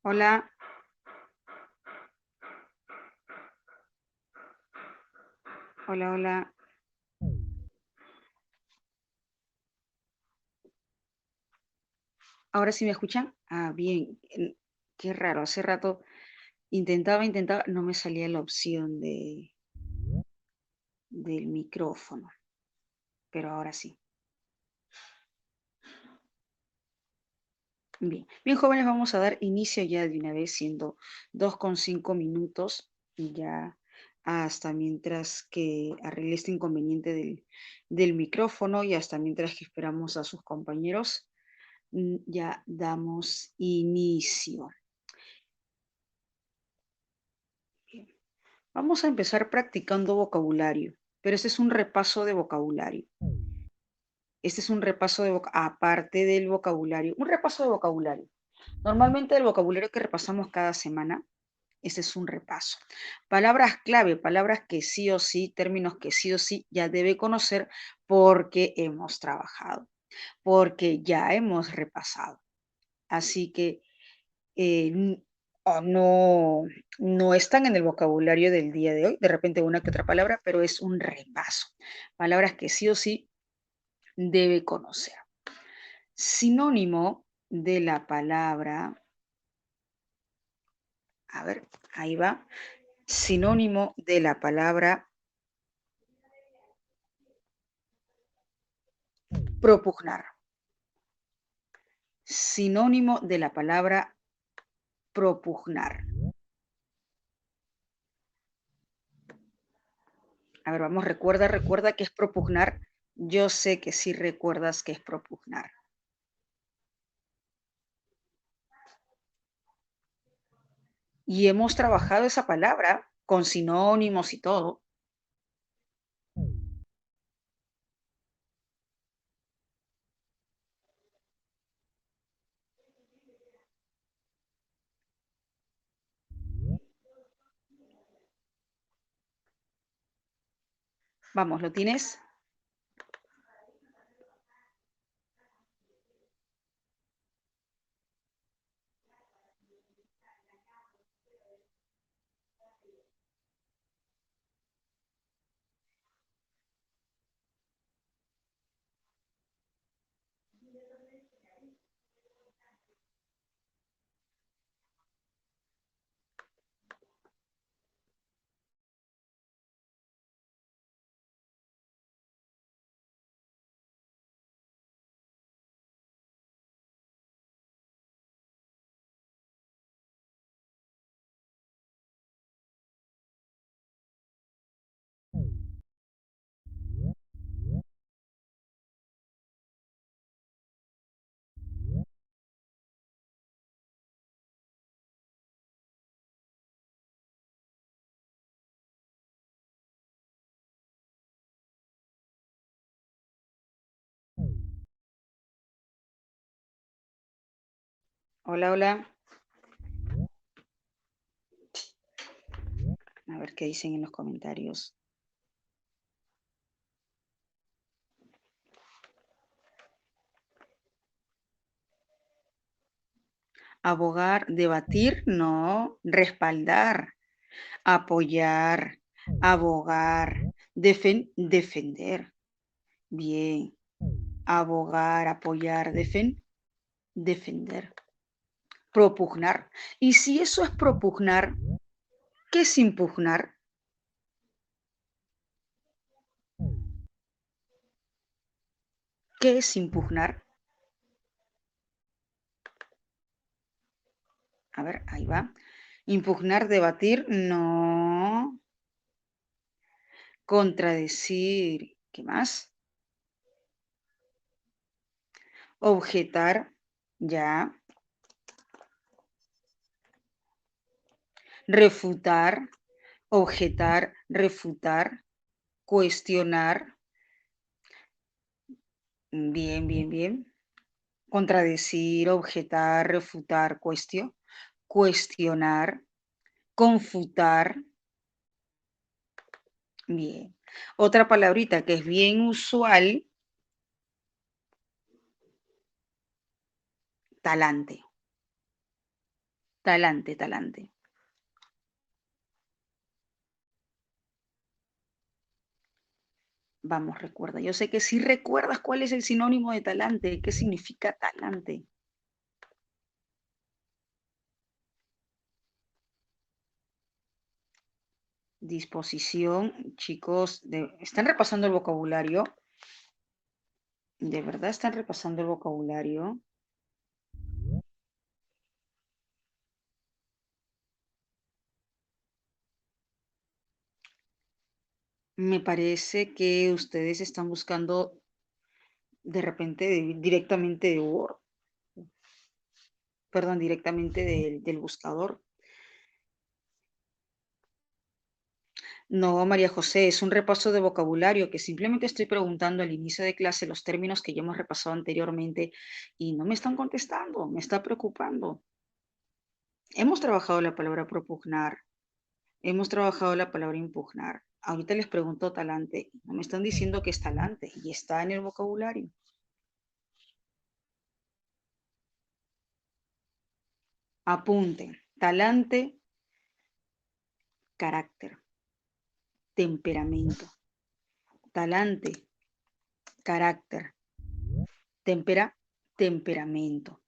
Hola, hola, hola. ¿Ahora sí me escuchan? Ah, bien. Qué raro. Hace rato intentaba, no me salía la opción del micrófono, pero ahora sí. Bien, bien, jóvenes, vamos a dar inicio ya de una vez, siendo 2:05 minutos, y ya hasta mientras que arregle este inconveniente del micrófono y hasta mientras que esperamos a sus compañeros, ya damos inicio. Bien. Vamos a empezar practicando vocabulario, pero este es un repaso de vocabulario. Este es un repaso aparte del vocabulario, un repaso de vocabulario. Normalmente el vocabulario que repasamos cada semana, este es un repaso. Palabras clave, palabras que sí o sí, términos que sí o sí ya debe conocer porque hemos trabajado, porque ya hemos repasado. Así que o no están en el vocabulario del día de hoy, de repente una que otra palabra, pero es un repaso. Palabras que sí o sí debe conocer. Sinónimo de la palabra, a ver, ahí va. Sinónimo de la palabra propugnar. Sinónimo de la palabra propugnar. A ver, vamos, recuerda qué es propugnar. Yo sé que sí recuerdas qué es propugnar. Y hemos trabajado esa palabra con sinónimos y todo. Vamos, ¿lo tienes? Hola, hola. A ver qué dicen en los comentarios. Abogar, debatir, no. Respaldar, apoyar, abogar, defender. Bien. Abogar, apoyar, defender. Propugnar. Y si eso es propugnar, ¿qué es impugnar? ¿Qué es impugnar? A ver, ahí va. Impugnar, debatir, no. Contradecir, ¿qué más? Objetar, ya. Refutar, objetar, refutar, cuestionar. Bien, bien, bien. Contradecir, objetar, refutar, cuestionar, confutar. Bien. Otra palabrita que es bien usual, talante. Talante, talante. Vamos, recuerda. Yo sé que sí recuerdas cuál es el sinónimo de talante. ¿Qué significa talante? Disposición, chicos. ¿Están repasando el vocabulario? ¿De verdad están repasando el vocabulario? Me parece que ustedes están buscando de repente directamente de Word, perdón, directamente del buscador. No, María José, es un repaso de vocabulario que simplemente estoy preguntando al inicio de clase los términos que ya hemos repasado anteriormente y no me están contestando, me está preocupando. Hemos trabajado la palabra propugnar, hemos trabajado la palabra impugnar. Ahorita les pregunto talante, no me están diciendo que es talante y está en el vocabulario. Apunten, talante, carácter, temperamento, talante, carácter, temperamento.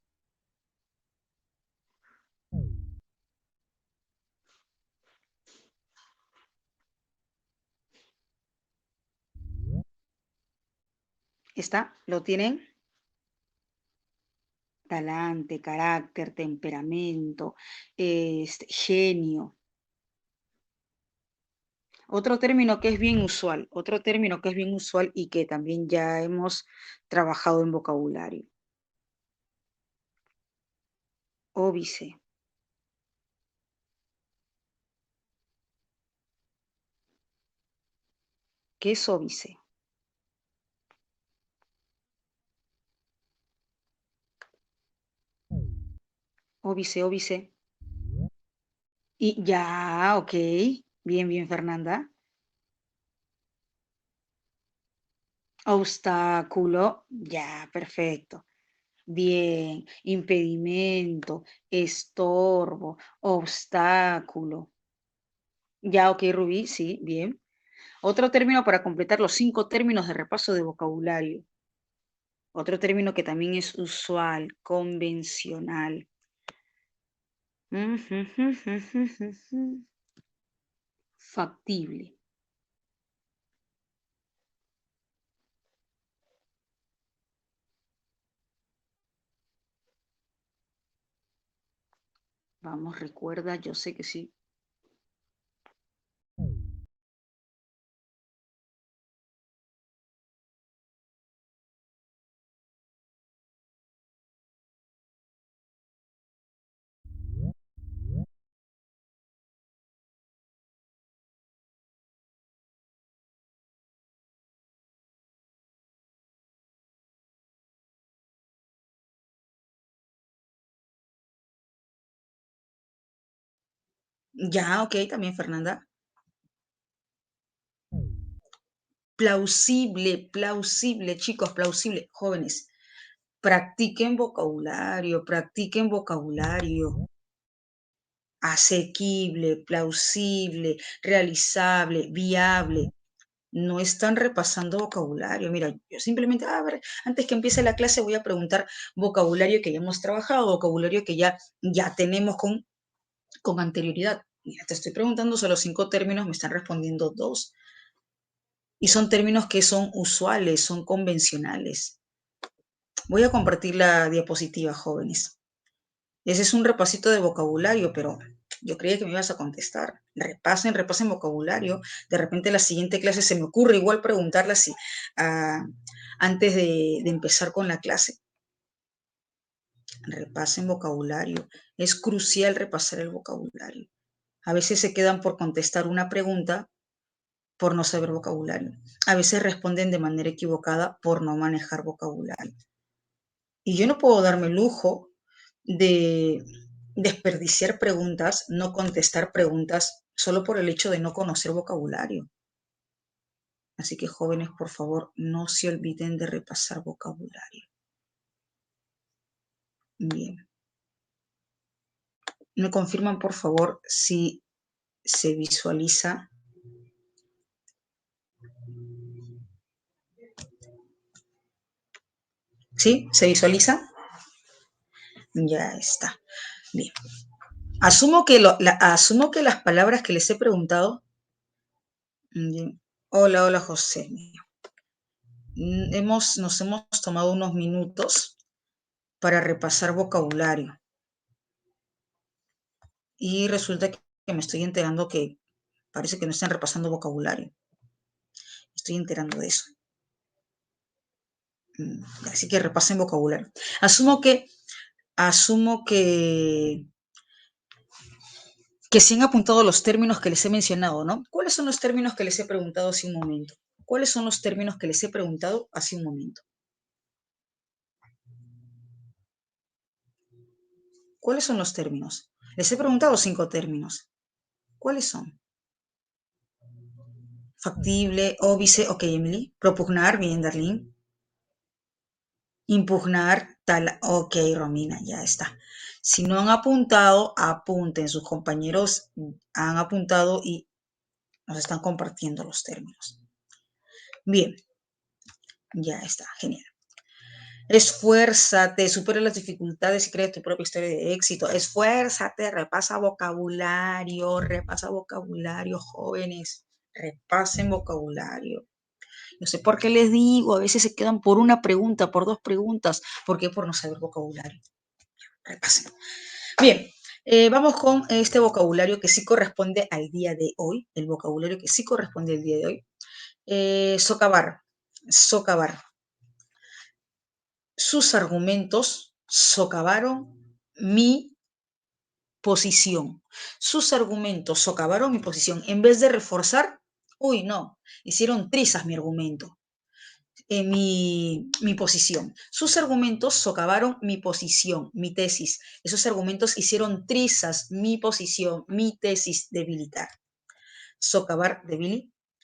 ¿Está? ¿Lo tienen? Talante, carácter, temperamento, genio. Otro término que es bien usual, otro término que es bien usual y que también ya hemos trabajado en vocabulario. Óbice. ¿Qué es óbice? Óbice, óbice. Y ya, ok. Bien, bien, Fernanda. Obstáculo, ya, perfecto. Bien, impedimento, estorbo, obstáculo. Ya, ok, Rubí, sí, bien. Otro término para completar los 5 términos de repaso de vocabulario. Otro término que también es usual, convencional. Factible. Vamos, recuerda, yo sé que sí. Ya, ok, también Fernanda. Plausible, plausible, chicos, plausible, jóvenes. Practiquen vocabulario. Asequible, plausible, realizable, viable. No están repasando vocabulario. Mira, yo simplemente, a ver, antes que empiece la clase voy a preguntar vocabulario que ya hemos trabajado, vocabulario que ya tenemos con anterioridad. Mira, te estoy preguntando solo 5 términos, me están respondiendo 2. Y son términos que son usuales, son convencionales. Voy a compartir la diapositiva, jóvenes. Ese es un repasito de vocabulario, pero yo creía que me ibas a contestar. Repasen vocabulario. De repente la siguiente clase se me ocurre igual preguntarla si, antes de empezar con la clase. Repasen vocabulario. Es crucial repasar el vocabulario. A veces se quedan por contestar una pregunta por no saber vocabulario. A veces responden de manera equivocada por no manejar vocabulario. Y yo no puedo darme el lujo de desperdiciar preguntas, no contestar preguntas solo por el hecho de no conocer vocabulario. Así que jóvenes, por favor, no se olviden de repasar vocabulario. Bien. Me confirman, por favor, si se visualiza. ¿Sí? ¿Se visualiza? Ya está. Bien. Asumo que, asumo que las palabras que les he preguntado. Bien. Hola, hola, José. Nos hemos tomado unos minutos para repasar vocabulario. Y resulta que me estoy enterando que parece que no están repasando vocabulario. Estoy enterando de eso. Así que repasen vocabulario. Asumo que se han apuntado los términos que les he mencionado, ¿no? ¿Cuáles son los términos que les he preguntado hace un momento? ¿Cuáles son los términos que les he preguntado hace un momento? ¿Cuáles son los términos? Les he preguntado 5 términos. ¿Cuáles son? Factible, óbice, ok, Emily. Propugnar, bien, Darlene. Impugnar, tal, ok, Romina, ya está. Si no han apuntado, apunten. Sus compañeros han apuntado y nos están compartiendo los términos. Bien, ya está, genial. Esfuérzate, supera las dificultades y crea tu propia historia de éxito. Esfuérzate, repasa vocabulario, jóvenes. Repasen vocabulario. No sé por qué les digo, a veces se quedan por una pregunta, por 2 preguntas. ¿Por qué? Por no saber vocabulario. Repasen. Bien, vamos con este vocabulario que sí corresponde al día de hoy. El vocabulario que sí corresponde al día de hoy. Socavar. Socavar. Sus argumentos socavaron mi posición. Sus argumentos socavaron mi posición. En vez de reforzar, uy, no, hicieron trizas mi argumento, mi posición. Sus argumentos socavaron mi posición, mi tesis. Esos argumentos hicieron trizas mi posición, mi tesis, debilitar. Socavar,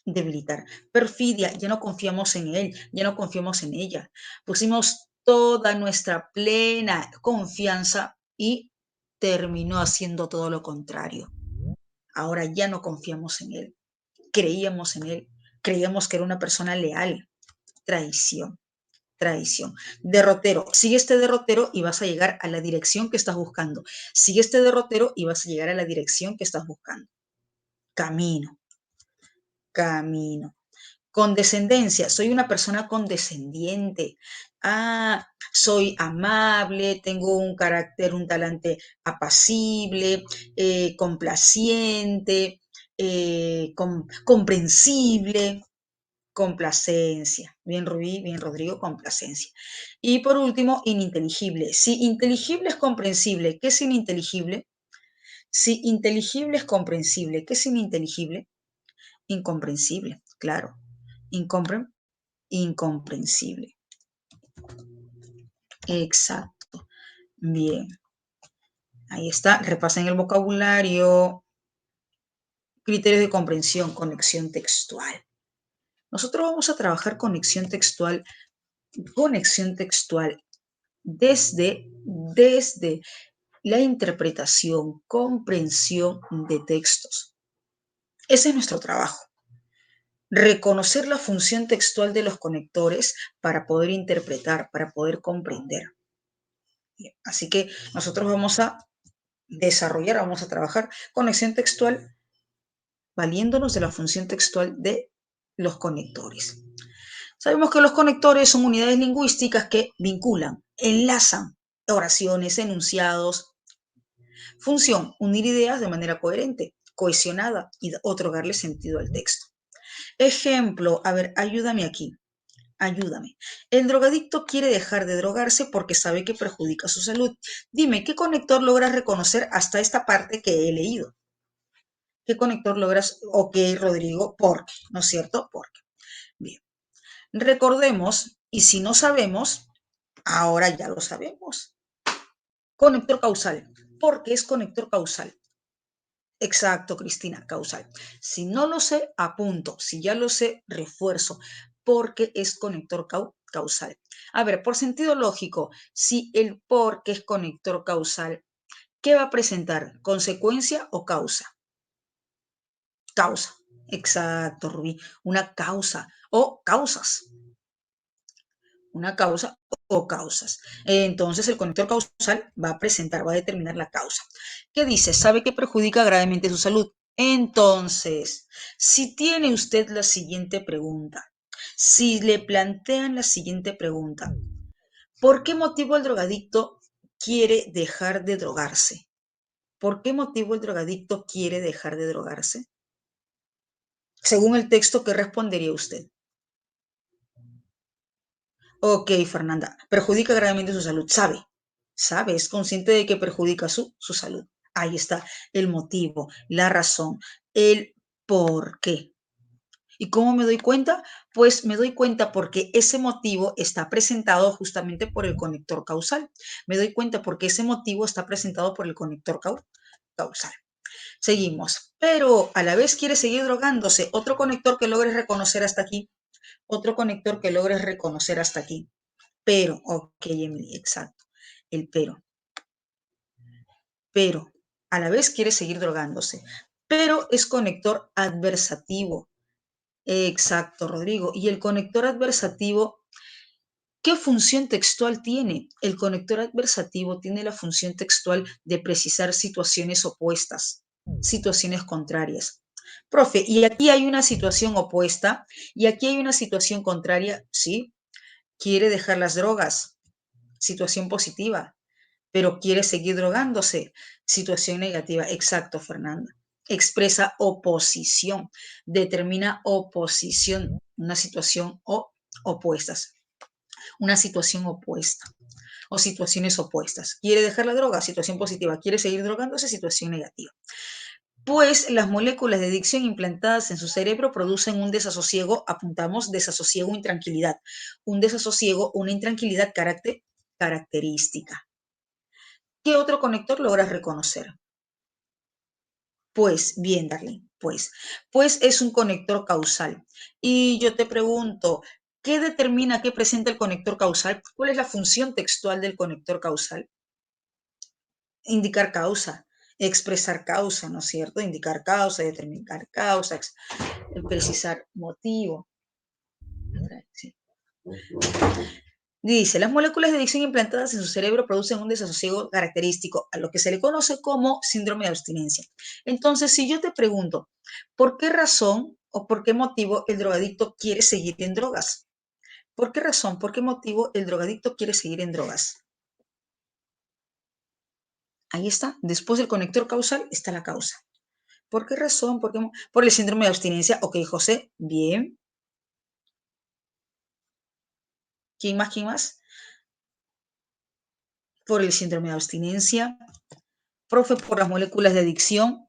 debilitar. Perfidia, ya no confiamos en él, ya no confiamos en ella. Pusimos toda nuestra plena confianza y terminó haciendo todo lo contrario. Ahora ya no confiamos en él. Creíamos en él, creíamos que era una persona leal. Traición, traición. Derrotero, sigue este derrotero y vas a llegar a la dirección que estás buscando. Sigue este derrotero y vas a llegar a la dirección que estás buscando. Camino, camino. Condescendencia, soy una persona condescendiente. Soy amable, tengo un carácter, un talante apacible, complaciente, comprensible. Complacencia. Bien, Rubí, bien, Rodrigo, complacencia. Y por último, ininteligible. Si inteligible es comprensible, ¿qué es ininteligible? Si inteligible es comprensible, ¿qué es ininteligible? Incomprensible, claro. Incomprensible. Exacto. Bien. Ahí está. Repasen el vocabulario. Criterios de comprensión, conexión textual. Nosotros vamos a trabajar conexión textual desde la interpretación, comprensión de textos. Ese es nuestro trabajo. Reconocer la función textual de los conectores para poder interpretar, para poder comprender. Así que nosotros vamos a desarrollar, vamos a trabajar conexión textual valiéndonos de la función textual de los conectores. Sabemos que los conectores son unidades lingüísticas que vinculan, enlazan oraciones, enunciados. Función, unir ideas de manera coherente, cohesionada y otorgarle sentido al texto. Ejemplo, a ver, ayúdame aquí. Ayúdame. El drogadicto quiere dejar de drogarse porque sabe que perjudica su salud. Dime, ¿qué conector logras reconocer hasta esta parte que he leído? ¿Qué conector logras? Ok, Rodrigo, porque, ¿no es cierto? Porque. Bien. Recordemos, y si no sabemos, ahora ya lo sabemos. Conector causal. ¿Por qué es conector causal? Exacto, Cristina, causal. Si no lo sé, apunto. Si ya lo sé, refuerzo, porque es conector causal. A ver, por sentido lógico, si el por que es conector causal, ¿Qué va a presentar? ¿Consecuencia o causa? Causa. Exacto, Rubí. Una causa o causas. Una causa o causas. Entonces, el conector causal va a presentar, va a determinar la causa. ¿Qué dice? Sabe que perjudica gravemente su salud. Entonces, si tiene usted la siguiente pregunta, si le plantean la siguiente pregunta, ¿por qué motivo el drogadicto quiere dejar de drogarse? ¿Por qué motivo el drogadicto quiere dejar de drogarse? Según el texto, ¿qué respondería usted? Ok, Fernanda, perjudica gravemente su salud. Sabe, es consciente de que perjudica su salud. Ahí está el motivo, la razón, el por qué. ¿Y cómo me doy cuenta? Pues me doy cuenta porque ese motivo está presentado justamente por el conector causal. Me doy cuenta porque ese motivo está presentado por el conector causal. Seguimos. Pero a la vez quiere seguir drogándose. Otro conector que logres reconocer hasta aquí. Otro conector que logres reconocer hasta aquí. Pero, ok, Emily, exacto. El pero, a la vez quiere seguir drogándose. Pero es conector adversativo. Exacto, Rodrigo. Y el conector adversativo, ¿qué función textual tiene? El conector adversativo tiene la función textual de precisar situaciones opuestas, situaciones contrarias. Profe, y aquí hay una situación opuesta y aquí hay una situación contraria, ¿sí? Quiere dejar las drogas, situación positiva, pero quiere seguir drogándose, situación negativa. Exacto, Fernanda. Expresa oposición, determina oposición, una situación opuestas, una situación opuesta o situaciones opuestas. Quiere dejar la droga, situación positiva. Quiere seguir drogándose, situación negativa. Pues las moléculas de adicción implantadas en su cerebro producen un desasosiego, apuntamos desasosiego, intranquilidad. Un desasosiego, una intranquilidad característica. ¿Qué otro conector logras reconocer? Pues bien, Darlene, pues es un conector causal. Y yo te pregunto, ¿qué determina qué presenta el conector causal? ¿Cuál es la función textual del conector causal? Indicar causa, expresar causa, ¿no es cierto? Indicar causa, determinar causa, precisar motivo. Sí. Dice, las moléculas de adicción implantadas en su cerebro producen un desasosiego característico, a lo que se le conoce como síndrome de abstinencia. Entonces, si yo te pregunto, ¿por qué razón o por qué motivo el drogadicto quiere seguir en drogas? ¿Por qué razón, por qué motivo el drogadicto quiere seguir en drogas? Ahí está, después del conector causal está la causa. ¿Por qué razón? Por el síndrome de abstinencia. Ok, José, bien. ¿Quién más? ¿Quién más? Por el síndrome de abstinencia. Profe, por las moléculas de adicción.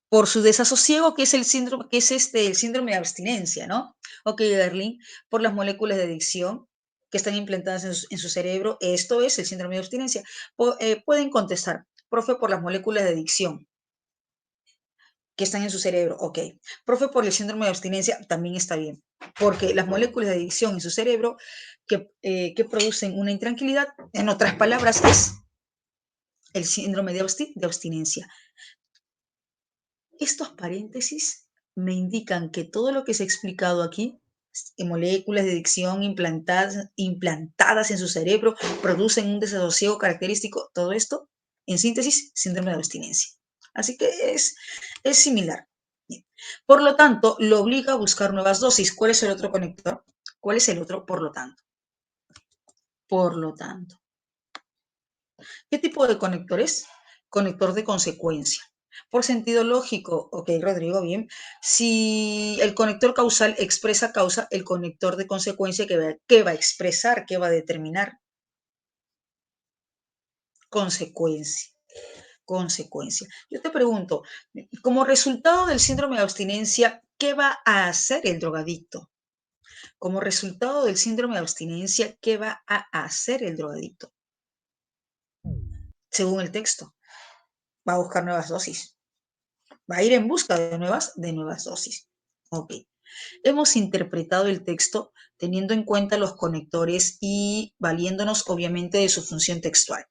Por su desasosiego, que es el síndrome, que es el síndrome de abstinencia, ¿no? Ok, Darlene, por las moléculas de adicción que están implantadas en su cerebro, esto es el síndrome de abstinencia. Pueden contestar, profe, por las moléculas de adicción que están en su cerebro, ok. Profe, por el síndrome de abstinencia, también está bien, porque las moléculas de adicción en su cerebro que producen una intranquilidad, en otras palabras, es el síndrome de abstinencia. Estos paréntesis me indican que todo lo que se ha explicado aquí, moléculas de adicción implantadas en su cerebro, producen un desasosiego característico, todo esto, en síntesis, síndrome de abstinencia. Así que es similar. Bien. Por lo tanto, lo obliga a buscar nuevas dosis. ¿Cuál es el otro conector? ¿Cuál es el otro? Por lo tanto. Por lo tanto. ¿Qué tipo de conector es? Conector de consecuencia. Por sentido lógico, ok, Rodrigo, bien. Si el conector causal expresa causa, el conector de consecuencia, ¿qué va a expresar? ¿Qué va a determinar? Consecuencia. Consecuencia. Yo te pregunto, como resultado del síndrome de abstinencia, ¿qué va a hacer el drogadicto? Como resultado del síndrome de abstinencia, ¿qué va a hacer el drogadicto? Según el texto, va a buscar nuevas dosis. Va a ir en busca de nuevas dosis. Ok. Hemos interpretado el texto teniendo en cuenta los conectores y valiéndonos obviamente de su función textual.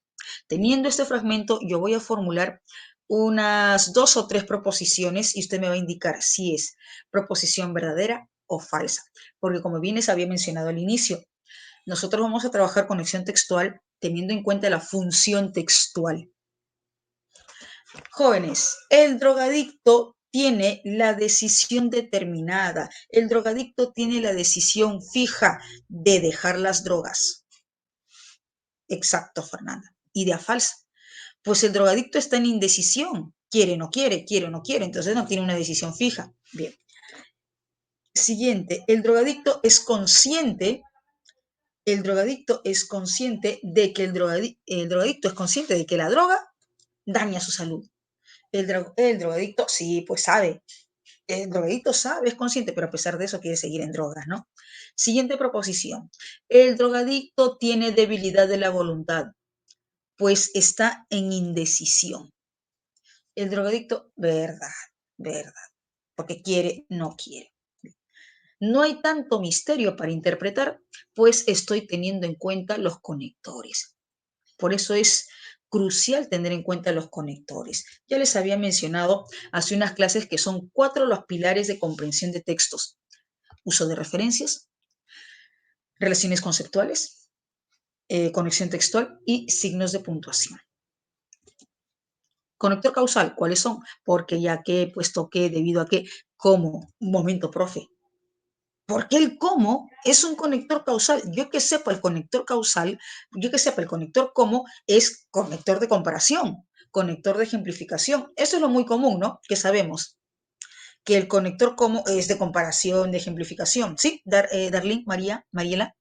Teniendo este fragmento, yo voy a formular unas 2 o 3 proposiciones y usted me va a indicar si es proposición verdadera o falsa. Porque como bien les había mencionado al inicio, nosotros vamos a trabajar conexión textual teniendo en cuenta la función textual. Jóvenes, el drogadicto tiene la decisión determinada, el drogadicto tiene la decisión fija de dejar las drogas. Exacto, Fernanda. Idea falsa. Pues el drogadicto está en indecisión. Quiere o no quiere, entonces no tiene una decisión fija. Bien. Siguiente, el drogadicto es consciente de que el drogadicto es consciente de que la droga daña su salud. El drogadicto, sí, pues sabe. El drogadicto sabe, es consciente, pero a pesar de eso quiere seguir en drogas, ¿no? Siguiente proposición. El drogadicto tiene debilidad de la voluntad, pues está en indecisión. El drogadicto, verdad, porque quiere, no quiere. No hay tanto misterio para interpretar, pues estoy teniendo en cuenta los conectores. Por eso es crucial tener en cuenta los conectores. Ya les había mencionado hace unas clases que son 4 los pilares de comprensión de textos. Uso de referencias, relaciones conceptuales, conexión textual y signos de puntuación. Conector causal, ¿cuáles son? Porque, ya que, puesto que, debido a que, cómo. Un momento, profe. Porque el cómo es un conector causal. Yo que sepa el conector causal, yo que sepa el conector cómo es conector de comparación, conector de ejemplificación. Eso es lo muy común, ¿no? Que sabemos que el conector cómo es de comparación, de ejemplificación. ¿Sí, Darlene, Mariela?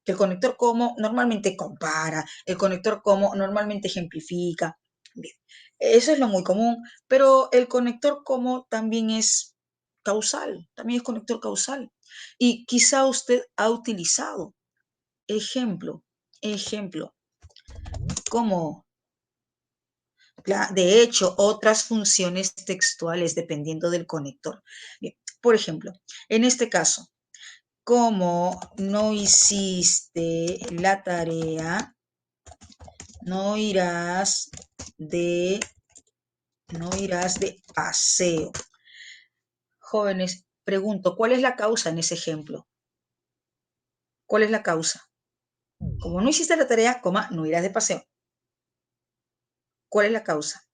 Que el conector como normalmente compara, el conector como normalmente ejemplifica. Bien, eso es lo muy común, pero el conector como también es causal, también es conector causal. Y quizá usted ha utilizado ejemplo, como, de hecho, otras funciones textuales dependiendo del conector. Bien, por ejemplo, en este caso, como no hiciste la tarea, no irás de, no irás de paseo. Jóvenes, pregunto, ¿cuál es la causa en ese ejemplo? ¿Cuál es la causa? Como no hiciste la tarea, coma, no irás de paseo. ¿Cuál es la causa?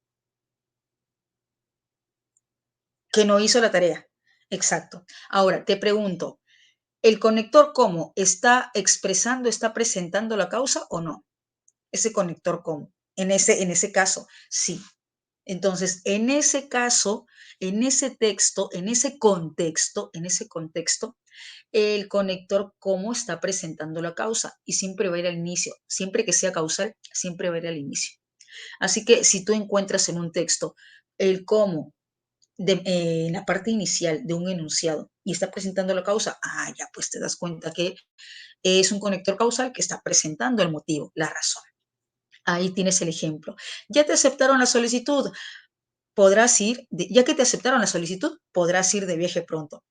Que no hizo la tarea. Exacto. Ahora, te pregunto, ¿el conector cómo está expresando, está presentando la causa o no? Ese conector cómo. En ese caso, sí. Entonces, en ese caso, en ese texto, en ese contexto, el conector cómo está presentando la causa y siempre va a ir al inicio. Siempre que sea causal, siempre va a ir al inicio. Así que si tú encuentras en un texto el cómo en la parte inicial de un enunciado y está presentando la causa, ya pues te das cuenta que es un conector causal que está presentando el motivo, la razón. Ahí tienes el ejemplo. Ya te aceptaron la solicitud, ya que te aceptaron la solicitud, podrás ir de viaje pronto.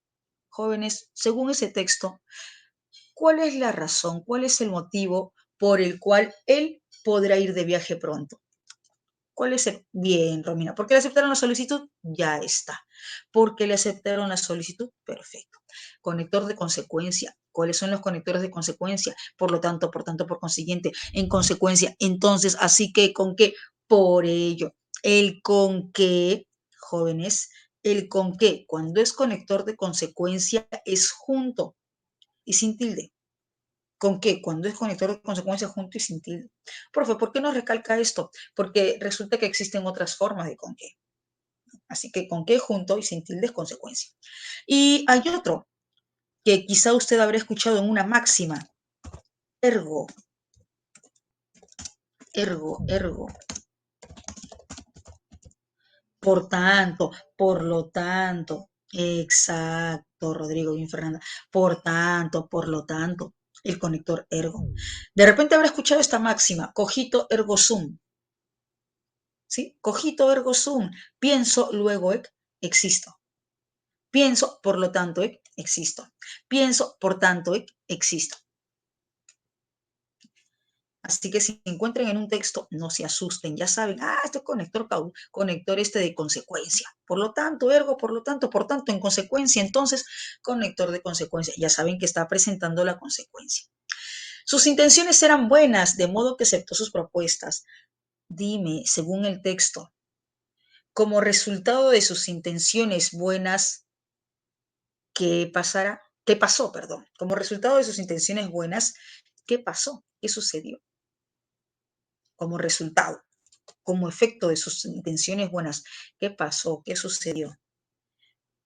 Jóvenes, según ese texto, ¿cuál es la razón, cuál es el motivo por el cual él podrá ir de viaje pronto? ¿Cuál es el? Bien, Romina, ¿por qué le aceptaron la solicitud? Ya está. ¿Por qué le aceptaron la solicitud? Perfecto. Conector de consecuencia. ¿Cuáles son los conectores de consecuencia? Por lo tanto, por tanto, por consiguiente, en consecuencia. Entonces, así que, ¿con qué? Por ello. El con qué, jóvenes, el con qué, cuando es conector de consecuencia, es junto y sin tilde. ¿Con qué? Cuando es conector de consecuencia junto y sin tilde. Profe, ¿por qué nos recalca esto? Porque resulta que existen otras formas de con qué. Así que con qué junto y sin tilde es consecuencia. Y hay otro que quizá usted habrá escuchado en una máxima. Ergo, ergo. Por lo tanto. Exacto, Rodrigo y Fernanda. Por lo tanto, el conector ergo. De repente habrá escuchado esta máxima, cogito ergo sum. ¿Sí? Cogito ergo sum. Pienso, luego existo. Pienso, por lo tanto, existo. Pienso, por tanto, existo. Así que si se encuentran en un texto, no se asusten, ya saben, este es conector este de consecuencia. Por lo tanto, ergo, por tanto, en consecuencia, entonces, conector de consecuencia. Ya saben que está presentando la consecuencia. Sus intenciones eran buenas, de modo que aceptó sus propuestas. Dime, según el texto, como resultado de sus intenciones buenas, ¿qué pasará? ¿Qué pasó, perdón? Como resultado de sus intenciones buenas, ¿qué pasó? ¿Qué sucedió? Como resultado, como efecto de sus intenciones buenas, ¿qué pasó? ¿Qué sucedió?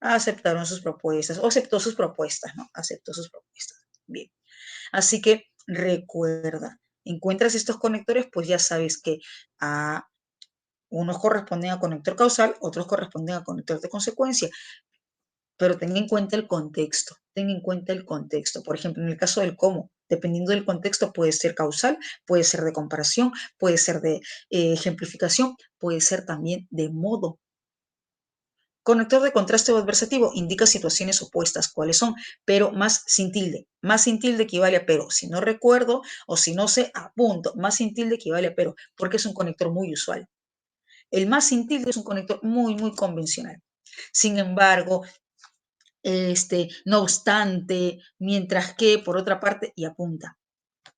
Aceptaron sus propuestas, o aceptó sus propuestas, ¿no? Aceptó sus propuestas. Bien. Así que recuerda, encuentras estos conectores, pues ya sabes que a unos corresponden a conector causal, otros corresponden a conector de consecuencia, pero ten en cuenta el contexto, ten en cuenta el contexto. Por ejemplo, en el caso del cómo, dependiendo del contexto, puede ser causal, puede ser de comparación, puede ser de ejemplificación, puede ser también de modo. Conector de contraste o adversativo indica situaciones opuestas, cuáles son, pero más sin tilde. Más sin tilde equivale a pero. Si no recuerdo o si no sé, apunto. Más sin tilde equivale a pero, porque es un conector muy usual. El más sin tilde es un conector muy, muy convencional. Sin embargo, no obstante, mientras que, por otra parte, y apunta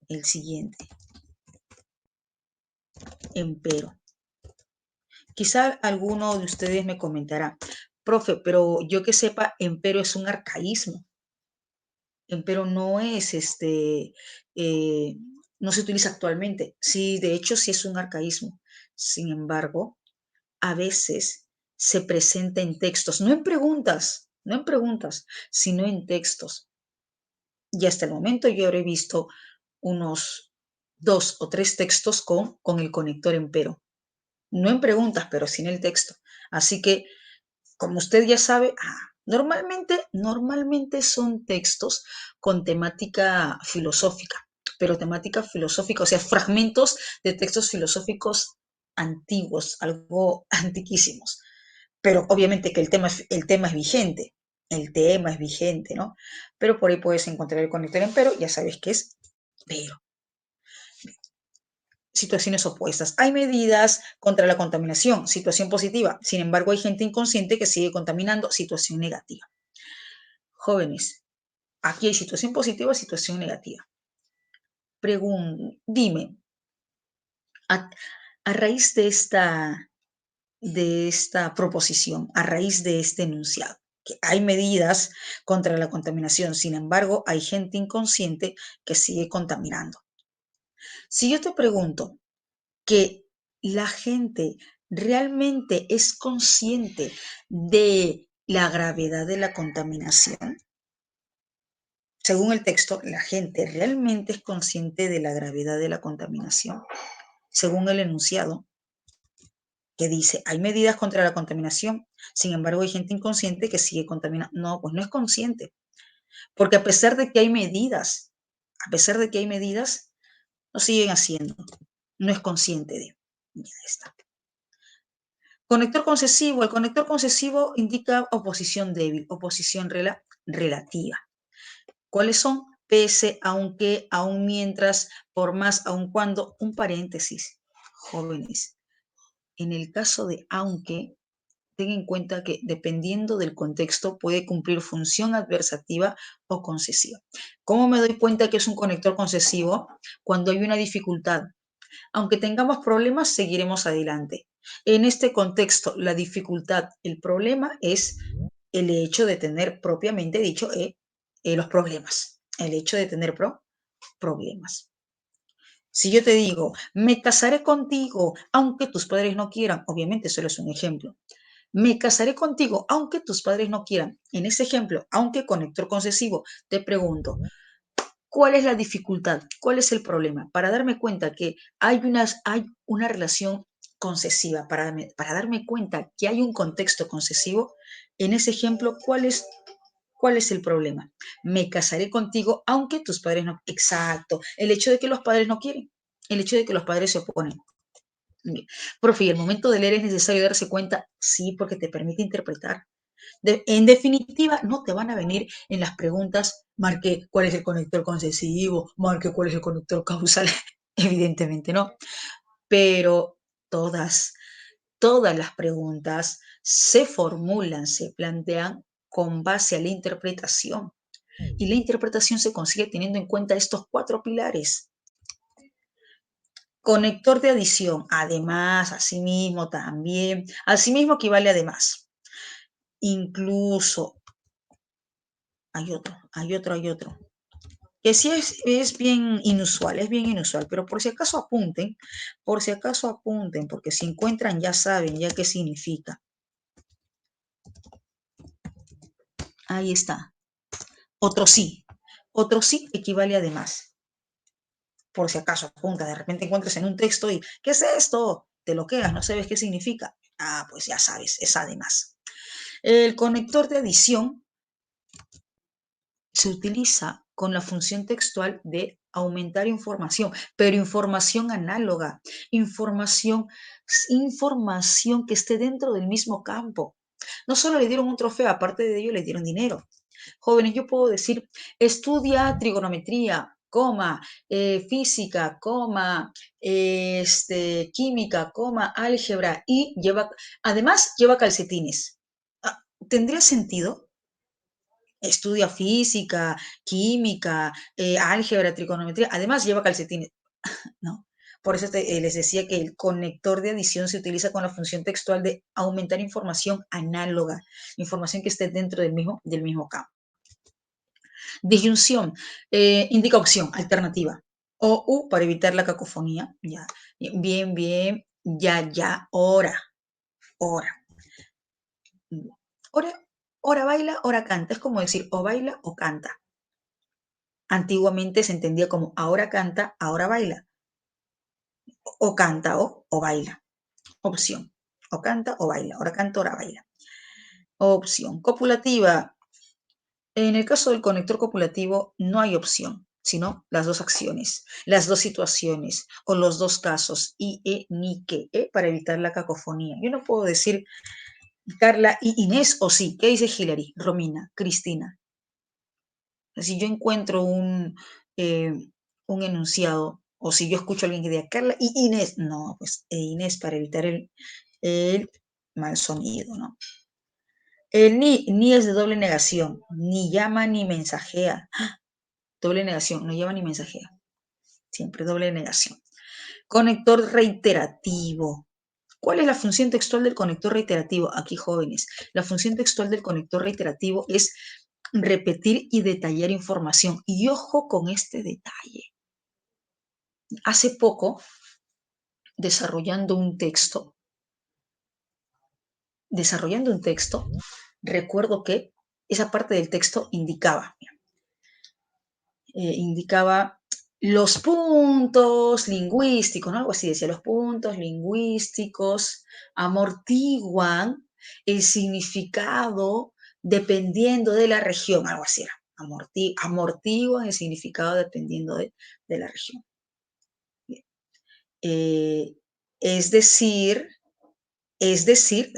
el siguiente, empero. Quizá alguno de ustedes me comentará, profe, pero yo que sepa, empero es un arcaísmo. Empero no es no se utiliza actualmente. Sí, de hecho, sí es un arcaísmo. Sin embargo, a veces se presenta en textos, no en preguntas, no en preguntas, sino en textos. Y hasta el momento yo habré visto unos 2 o 3 textos con el conector empero. No en preguntas, pero sí en el texto. Así que, como usted ya sabe, normalmente son textos con temática filosófica, pero temática filosófica, o sea, fragmentos de textos filosóficos antiguos, algo antiquísimos. Pero obviamente que el tema es vigente, el tema es vigente, ¿no? Pero por ahí puedes encontrar el conector en pero, ya sabes que es pero. Situaciones opuestas. Hay medidas contra la contaminación, situación positiva. Sin embargo, hay gente inconsciente que sigue contaminando, situación negativa. Jóvenes, aquí hay situación positiva, situación negativa. Dime, a, a raíz de esta proposición, a raíz de este enunciado, que hay medidas contra la contaminación, sin embargo, hay gente inconsciente que sigue contaminando. Si yo te pregunto que la gente realmente es consciente de la gravedad de la contaminación, según el texto, la gente realmente es consciente de la gravedad de la contaminación, según el enunciado, que dice, hay medidas contra la contaminación, sin embargo hay gente inconsciente que sigue contaminando. No, pues no es consciente, porque a pesar de que hay medidas, lo siguen haciendo. No es consciente de. Ya está. Conector concesivo. El conector concesivo indica oposición débil, oposición relativa. ¿Cuáles son? Pese, aunque, aun mientras, por más, aun cuando, un paréntesis. Jóvenes, en el caso de aunque, ten en cuenta que dependiendo del contexto puede cumplir función adversativa o concesiva. ¿Cómo me doy cuenta que es un conector concesivo? Cuando hay una dificultad. Aunque tengamos problemas, seguiremos adelante. En este contexto, la dificultad, el problema es el hecho de tener propiamente dicho los problemas. El hecho de tener problemas. Si yo te digo, me casaré contigo, aunque tus padres no quieran, obviamente solo es un ejemplo. Me casaré contigo, aunque tus padres no quieran. En ese ejemplo, aunque conector concesivo, te pregunto, ¿cuál es la dificultad? ¿Cuál es el problema? Para darme cuenta que hay una relación concesiva, para darme cuenta que hay un contexto concesivo, en ese ejemplo, ¿cuál es el problema? Me casaré contigo aunque tus padres no. Exacto. El hecho de que los padres no quieren. El hecho de que los padres se oponen. Profe, ¿y el momento de leer es necesario darse cuenta? Sí, porque te permite interpretar. En definitiva, no te van a venir en las preguntas, marque cuál es el conector concesivo, marque cuál es el conector causal. Evidentemente no, pero todas, todas las preguntas se formulan, se plantean con base a la interpretación. Y la interpretación se consigue teniendo en cuenta estos cuatro pilares. Conector de adición, además, asimismo, también, asimismo equivale a además. Incluso, hay otro. Que sí es bien inusual, pero por si acaso apunten, porque si encuentran ya saben ya qué significa. Ahí está. Otro sí equivale a además. Por si acaso apunta, de repente encuentras en un texto y, ¿qué es esto? Te lo quedas, no sabes qué significa. Ah, pues ya sabes, es además. El conector de adición se utiliza con la función textual de aumentar información, pero información análoga, información, información que esté dentro del mismo campo. No solo le dieron un trofeo, aparte de ello le dieron dinero. Jóvenes, yo puedo decir, estudia trigonometría, coma, física, coma, química, coma, álgebra y además lleva calcetines. Ah, ¿tendría sentido? Estudia física, química, álgebra, trigonometría, además lleva calcetines, ¿no? Por eso les decía que el conector de adición se utiliza con la función textual de aumentar información análoga, información que esté dentro del mismo campo. Disyunción indica opción, alternativa. O U para evitar la cacofonía. Ya. Bien, bien. Ya, ya. Hora. Hora. Hora, hora baila, hora canta. Es como decir o baila o canta. Antiguamente se entendía como ahora canta, ahora baila. O canta o baila. Opción. O canta o baila. Ahora canta, ahora baila. Opción. Copulativa. En el caso del conector copulativo no hay opción, sino las dos acciones, las dos situaciones o los dos casos, y, ni, que, para evitar la cacofonía. Yo no puedo decir Carla y Inés o sí. ¿Qué dice Hilary? Romina, Cristina. Si yo encuentro un enunciado o si yo escucho a alguien que diga Carla y Inés, no, pues Inés para evitar el mal sonido, ¿no? El ni es de doble negación, ni llama ni mensajea. Doble negación, no llama ni mensajea. Siempre doble negación. Conector reiterativo. ¿Cuál es la función textual del conector reiterativo? Aquí, jóvenes, la función textual del conector reiterativo es repetir y detallar información. Y ojo con este detalle. Hace poco, desarrollando un texto, recuerdo que esa parte del texto indicaba los puntos lingüísticos, ¿no? Algo así decía, los puntos lingüísticos amortiguan el significado dependiendo de la región, algo así era, amortiguan el significado dependiendo de la región. Eh, es decir, es decir,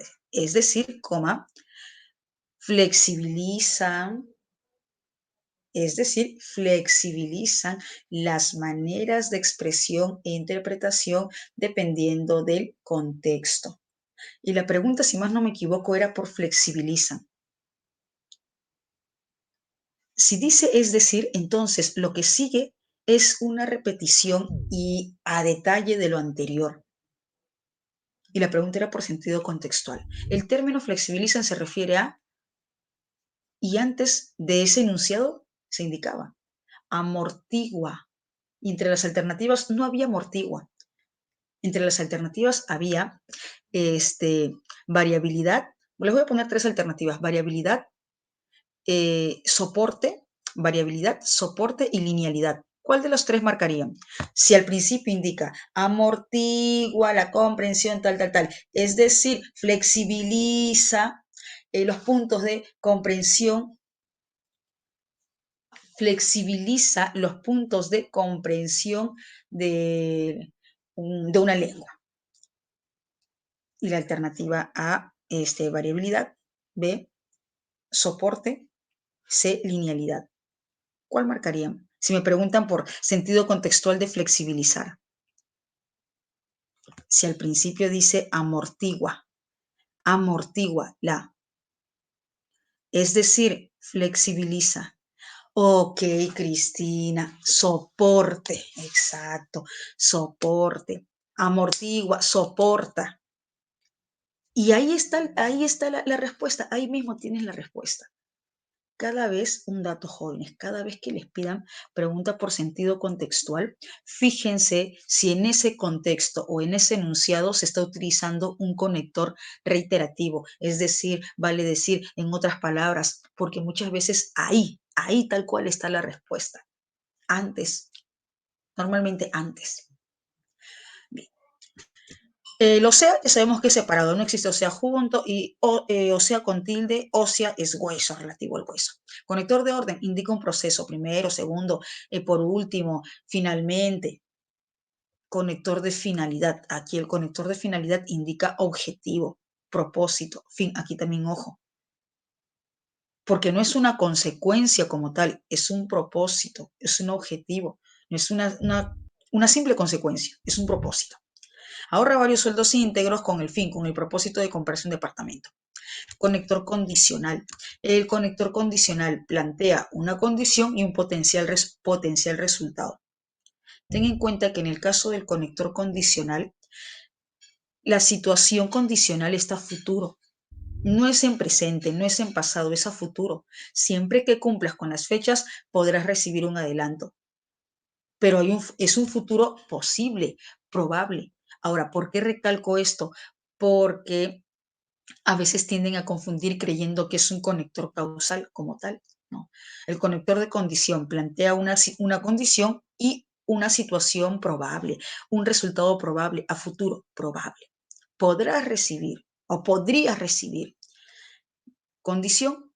coma, flexibilizan, flexibilizan las maneras de expresión e interpretación dependiendo del contexto. Y la pregunta, si más no me equivoco, era por flexibilizan. Si dice es decir, entonces lo que sigue es una repetición y a detalle de lo anterior. Y la pregunta era por sentido contextual. El término flexibilizan se refiere a, y antes de ese enunciado se indicaba, amortigua. Y entre las alternativas no había amortigua. Entre las alternativas había variabilidad. Les voy a poner tres alternativas. Variabilidad, soporte y linealidad. ¿Cuál de los tres marcarían? Si al principio indica amortigua la comprensión, tal, tal, tal, es decir, flexibiliza los puntos de comprensión, de una lengua. Y la alternativa A, variabilidad, B, soporte, C, linealidad. ¿Cuál marcarían? Si me preguntan por sentido contextual de flexibilizar. Si al principio dice amortigua, amortigua la, es decir, flexibiliza. Ok, Cristina, soporte, exacto, soporte, amortigua, soporta. Y ahí está la respuesta, ahí mismo tienes la respuesta. Cada vez, un dato jóvenes, cada vez que les pidan pregunta por sentido contextual, fíjense si en ese contexto o en ese enunciado se está utilizando un conector reiterativo, es decir, vale decir en otras palabras, porque muchas veces ahí tal cual está la respuesta. Antes, normalmente antes. Bien. El OSEA ya sabemos que es separado, no existe OSEA junto y OSEA con tilde, OSEA es hueso, relativo al hueso. Conector de orden indica un proceso, primero, segundo, por último, finalmente. Conector de finalidad, aquí el conector de finalidad indica objetivo, propósito, fin, aquí también ojo. Porque no es una consecuencia como tal, es un propósito, es un objetivo, no es una simple consecuencia, es un propósito. Ahorra varios sueldos íntegros con el propósito de comprarse un departamento. Conector condicional. El conector condicional plantea una condición y un potencial resultado. Ten en cuenta que en el caso del conector condicional, la situación condicional está a futuro. No es en presente, no es en pasado, es a futuro. Siempre que cumplas con las fechas, podrás recibir un adelanto. Pero es un futuro posible, probable. Ahora, ¿por qué recalco esto? Porque a veces tienden a confundir creyendo que es un conector causal como tal. No. El conector de condición plantea una condición y una situación probable, un resultado probable, a futuro probable. Podrás recibir o podrías recibir condición,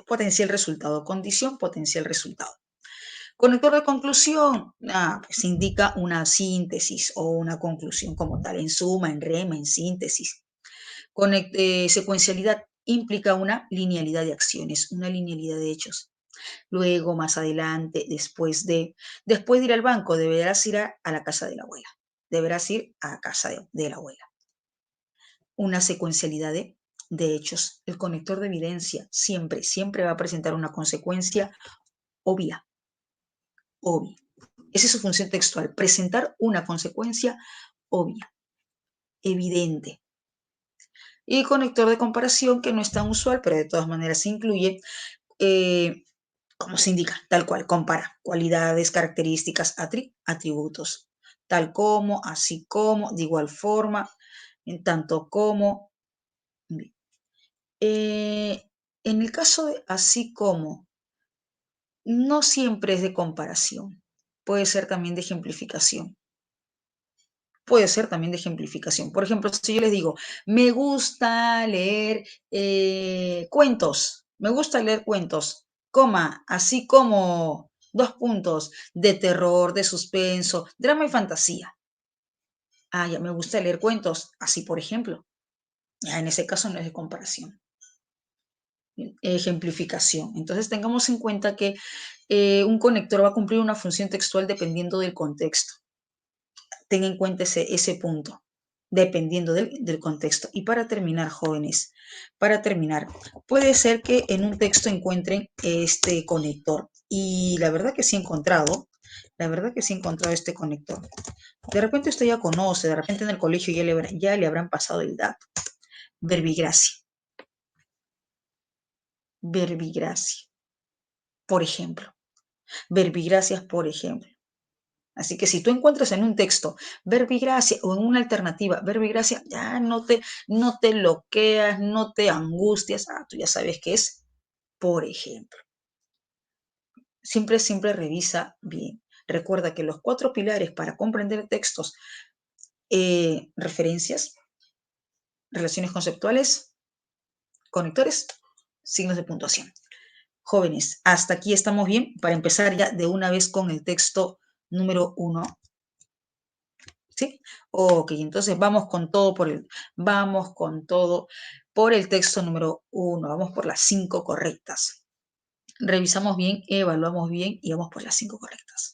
potencial resultado, condición, potencial resultado. Conector de conclusión, pues indica una síntesis o una conclusión como tal, en suma, en rema, en síntesis. Secuencialidad implica una linealidad de acciones, una linealidad de hechos. Luego, más adelante, después de ir al banco, deberás ir a la casa de la abuela. Deberás ir a casa de la abuela. Una secuencialidad de hechos. El conector de evidencia siempre va a presentar una consecuencia obvia. Obvia. Esa es su función textual, presentar una consecuencia obvia, evidente. Y conector de comparación, que no es tan usual, pero de todas maneras se incluye, como se indica, tal cual, compara cualidades, características, atributos, tal como, así como, de igual forma, en tanto como. En el caso de así como, no siempre es de comparación, puede ser también de ejemplificación. Puede ser también de ejemplificación. Por ejemplo, si yo les digo, me gusta leer cuentos, me gusta leer cuentos, coma, así como dos puntos, de terror, de suspenso, drama y fantasía. Ya me gusta leer cuentos, así por ejemplo. Ya en ese caso no es de comparación. Ejemplificación. Entonces tengamos en cuenta que un conector va a cumplir una función textual dependiendo del contexto. Ten en cuenta ese punto, dependiendo del contexto. Y para terminar, jóvenes, puede ser que en un texto encuentren este conector. Y la verdad que sí he encontrado este conector. De repente usted ya conoce, de repente en el colegio ya le habrán pasado el dato. Verbigracia. Verbigracia, por ejemplo. Verbigracias, por ejemplo. Así que si tú encuentras en un texto verbigracia o en una alternativa verbigracia, ya no te bloqueas, no te angustias. Tú ya sabes qué es, por ejemplo. Siempre revisa bien. Recuerda que los 4 pilares para comprender textos, referencias, relaciones conceptuales, conectores, signos de puntuación. Jóvenes, hasta aquí estamos bien para empezar ya de una vez con el texto número 1. ¿Sí? Ok, entonces vamos con todo por el texto número 1, vamos por las 5 correctas. Revisamos bien, evaluamos bien y vamos por las 5 correctas.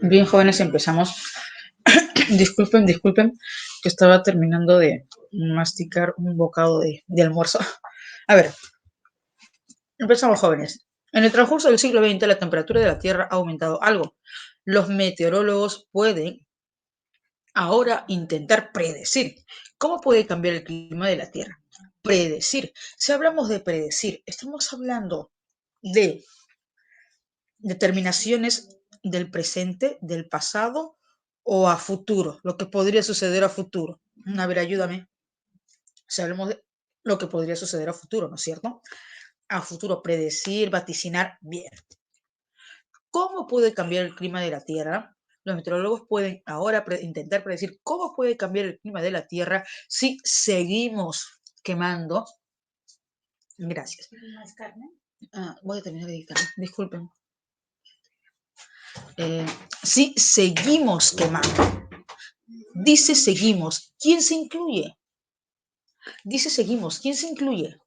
Bien, jóvenes, empezamos. Disculpen, que estaba terminando de masticar un bocado de almuerzo. A ver, empezamos, jóvenes. En el transcurso del siglo XX, la temperatura de la Tierra ha aumentado algo. Los meteorólogos pueden ahora intentar predecir cómo puede cambiar el clima de la Tierra. Predecir. Si hablamos de predecir, estamos hablando de determinaciones del presente, del pasado o a futuro, lo que podría suceder a futuro. A ver, ayúdame. Si hablamos de lo que podría suceder a futuro, ¿no es cierto? A futuro, predecir, vaticinar, bien. ¿Cómo puede cambiar el clima de la Tierra? Los meteorólogos pueden ahora intentar predecir cómo puede cambiar el clima de la Tierra si seguimos quemando. Gracias. Voy a terminar de dictar, disculpen. Si seguimos quemando. Dice seguimos. ¿Quién se incluye? Dice seguimos. ¿Quién se incluye?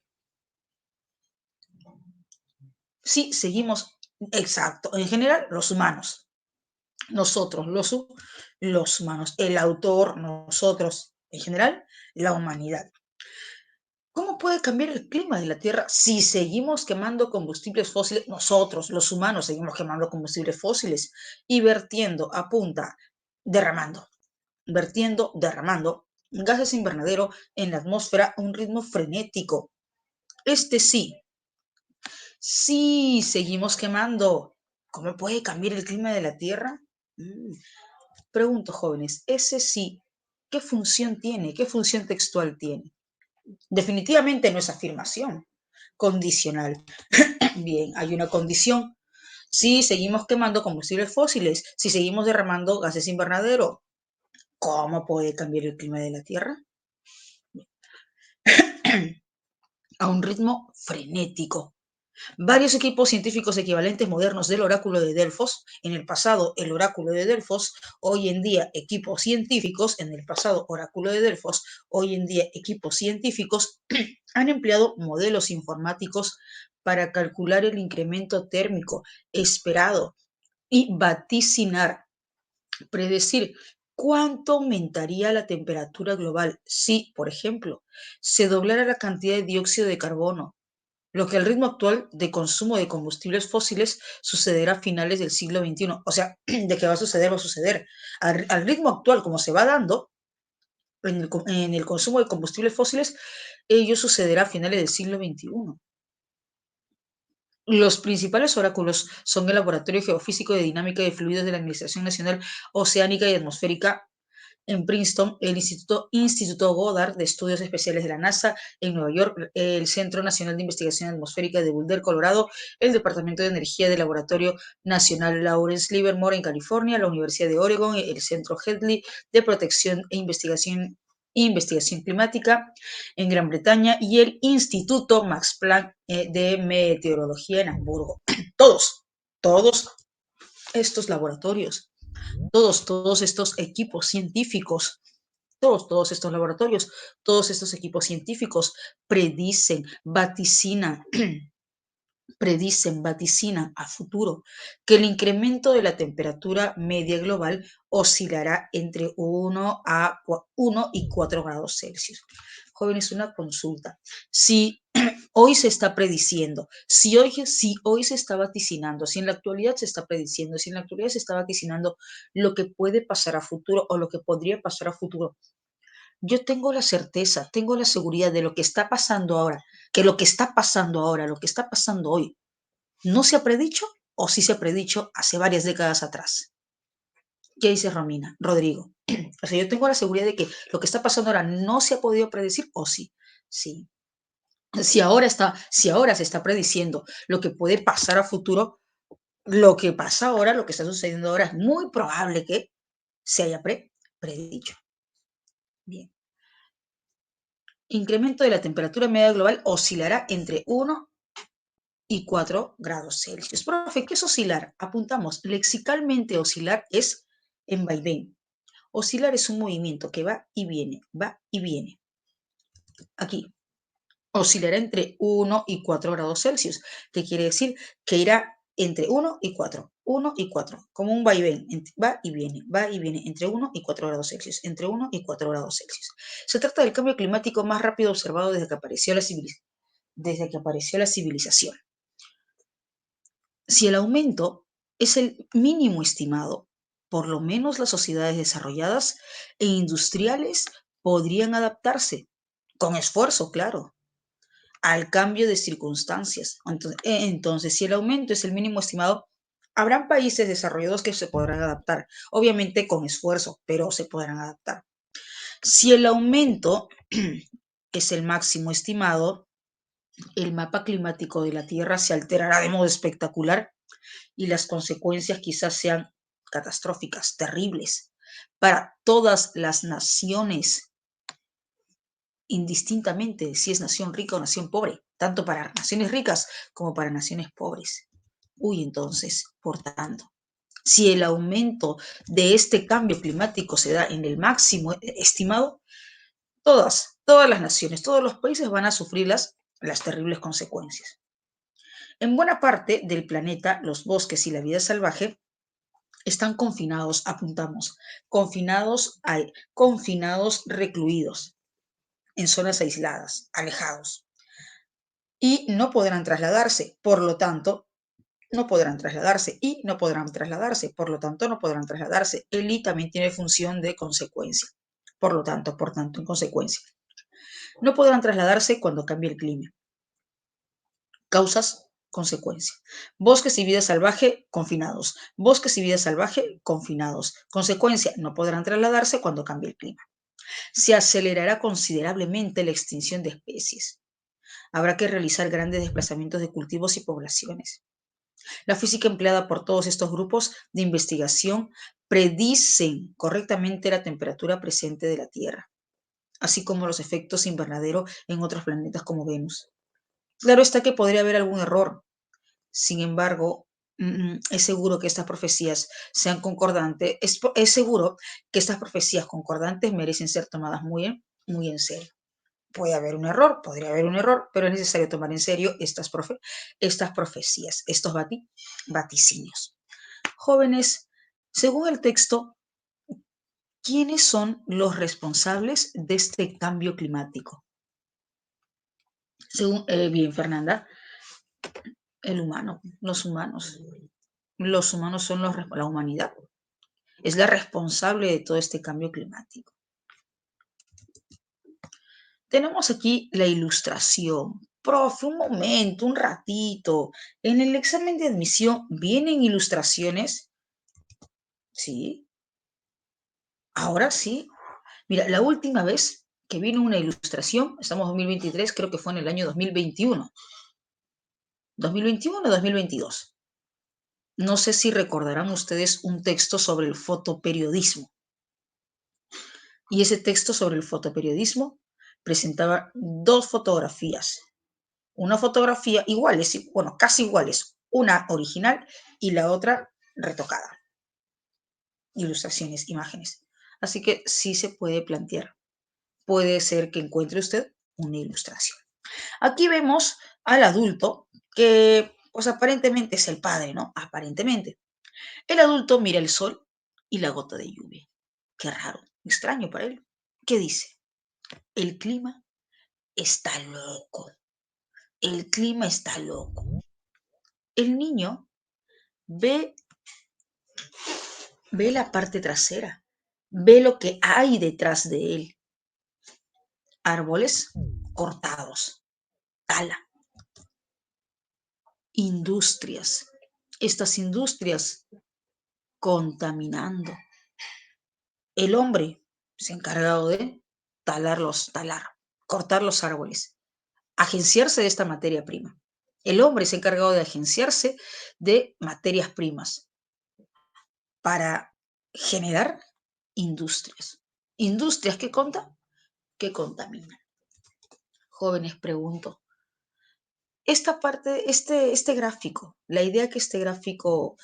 Sí, seguimos. Exacto. En general, los humanos. Nosotros, los humanos. El autor, nosotros. En general, la humanidad. ¿Cómo puede cambiar el clima de la Tierra si seguimos quemando combustibles fósiles? Nosotros, los humanos, seguimos quemando combustibles fósiles y vertiendo a punta, derramando, derramando gases invernadero en la atmósfera a un ritmo frenético. Sí, seguimos quemando. ¿Cómo puede cambiar el clima de la Tierra? Pregunto, jóvenes, ese sí, ¿qué función tiene? ¿Qué función textual tiene? Definitivamente no es afirmación condicional. Bien, hay una condición. Si seguimos quemando combustibles fósiles, si seguimos derramando gases invernadero, ¿cómo puede cambiar el clima de la Tierra? A un ritmo frenético. Varios equipos científicos equivalentes modernos del oráculo de Delfos, en el pasado el oráculo de Delfos, hoy en día equipos científicos, en el pasado oráculo de Delfos, hoy en día equipos científicos, han empleado modelos informáticos para calcular el incremento térmico esperado y vaticinar, predecir cuánto aumentaría la temperatura global si, por ejemplo, se doblara la cantidad de dióxido de carbono, lo que al ritmo actual de consumo de combustibles fósiles sucederá a finales del siglo XXI. O sea, de qué va a suceder, va a suceder. Al ritmo actual, como se va dando en el consumo de combustibles fósiles, ello sucederá a finales del siglo XXI. Los principales oráculos son el Laboratorio Geofísico de Dinámica de Fluidos de la Administración Nacional Oceánica y Atmosférica en Princeton, el Instituto Goddard de Estudios Especiales de la NASA en Nueva York, el Centro Nacional de Investigación Atmosférica de Boulder, Colorado, el Departamento de Energía del Laboratorio Nacional Lawrence Livermore en California, la Universidad de Oregon, el Centro Hadley de Protección e Investigación Climática en Gran Bretaña y el Instituto Max Planck de Meteorología en Hamburgo. Todos estos laboratorios, todos estos equipos científicos, todos estos laboratorios, todos estos equipos científicos predicen, vaticinan, vaticinan a futuro que el incremento de la temperatura media global oscilará entre 1 y 4 grados Celsius. Jóvenes, una consulta. Si hoy se está prediciendo, si hoy se está vaticinando, si en la actualidad se está prediciendo, si en la actualidad se está vaticinando lo que puede pasar a futuro o lo que podría pasar a futuro, yo tengo la certeza, tengo la seguridad de lo que está pasando ahora, que lo que está pasando ahora, lo que está pasando hoy, ¿no se ha predicho o sí se ha predicho hace varias décadas atrás? ¿Qué dice Romina? Rodrigo. O sea, yo tengo la seguridad de que lo que está pasando ahora no se ha podido predecir o sí. Sí. Si ahora se está prediciendo lo que puede pasar a futuro, lo que pasa ahora, lo que está sucediendo ahora, es muy probable que se haya predicho. Bien. Incremento de la temperatura media global oscilará entre 1 y 4 grados Celsius. Profe, ¿qué es oscilar? Apuntamos, lexicalmente oscilar es en vaivén. Oscilar es un movimiento que va y viene, va y viene. Aquí, oscilará entre 1 y 4 grados Celsius, que quiere decir que irá entre 1 y 4. 1 y 4, como un vaivén, va y viene, entre 1 y 4 grados Celsius, entre 1 y 4 grados Celsius. Se trata del cambio climático más rápido observado desde que apareció la civilización. Si el aumento es el mínimo estimado, por lo menos las sociedades desarrolladas e industriales podrían adaptarse, con esfuerzo, claro, al cambio de circunstancias. Entonces, si el aumento es el mínimo estimado, habrán países desarrollados que se podrán adaptar, obviamente con esfuerzo, pero se podrán adaptar. Si el aumento es el máximo estimado, el mapa climático de la Tierra se alterará de modo espectacular y las consecuencias quizás sean catastróficas, terribles, para todas las naciones, indistintamente si es nación rica o nación pobre, tanto para naciones ricas como para naciones pobres. Entonces, por tanto, si el aumento de este cambio climático se da en el máximo estimado, todas las naciones, todos los países van a sufrir las terribles consecuencias. En buena parte del planeta, los bosques y la vida salvaje están confinados, apuntamos, confinados, recluidos, en zonas aisladas, alejados, y no podrán trasladarse, por lo tanto, no podrán trasladarse y no podrán trasladarse, por lo tanto, no podrán trasladarse. El I también tiene función de consecuencia, por tanto, en consecuencia. No podrán trasladarse cuando cambie el clima. Causas, consecuencia. Bosques y vida salvaje confinados. Bosques y vida salvaje confinados. Consecuencia, no podrán trasladarse cuando cambie el clima. Se acelerará considerablemente la extinción de especies. Habrá que realizar grandes desplazamientos de cultivos y poblaciones. La física empleada por todos estos grupos de investigación predicen correctamente la temperatura presente de la Tierra, así como los efectos invernadero en otros planetas como Venus. Claro está que podría haber algún error. Sin embargo, es seguro que estas profecías sean concordantes. Es seguro que estas profecías concordantes merecen ser tomadas muy en serio. Podría haber un error, pero es necesario tomar en serio estas profecías, estos vaticinios. Jóvenes, según el texto, ¿quiénes son los responsables de este cambio climático? Según, bien, Fernanda, el humano, los humanos. Los humanos son la humanidad. Es la responsable de todo este cambio climático. Tenemos aquí la ilustración. Profe, un momento, un ratito. En el examen de admisión, ¿vienen ilustraciones? Sí. Ahora sí. Mira, la última vez que vino una ilustración, estamos en 2023, creo que fue en el año 2021. 2021 o 2022. No sé si recordarán ustedes un texto sobre el fotoperiodismo. Y ese texto sobre el fotoperiodismo presentaba dos fotografías. Una fotografía iguales, bueno, casi iguales, una original y la otra retocada. Ilustraciones, imágenes. Así que sí se puede plantear. Puede ser que encuentre usted una ilustración. Aquí vemos al adulto que, pues aparentemente es el padre, ¿no? Aparentemente. El adulto mira el sol y la gota de lluvia. Qué raro, extraño para él. ¿Qué dice? El clima está loco. El clima está loco. El niño ve, ve la parte trasera, ve lo que hay detrás de él. Árboles cortados, tala, industrias. Estas industrias contaminando. El hombre se ha encargado de cortar los árboles, agenciarse de esta materia prima. El hombre se ha encargado de agenciarse de materias primas para generar industrias. Industrias que contaminan. Jóvenes, pregunto, esta parte, este gráfico, la idea que este gráfico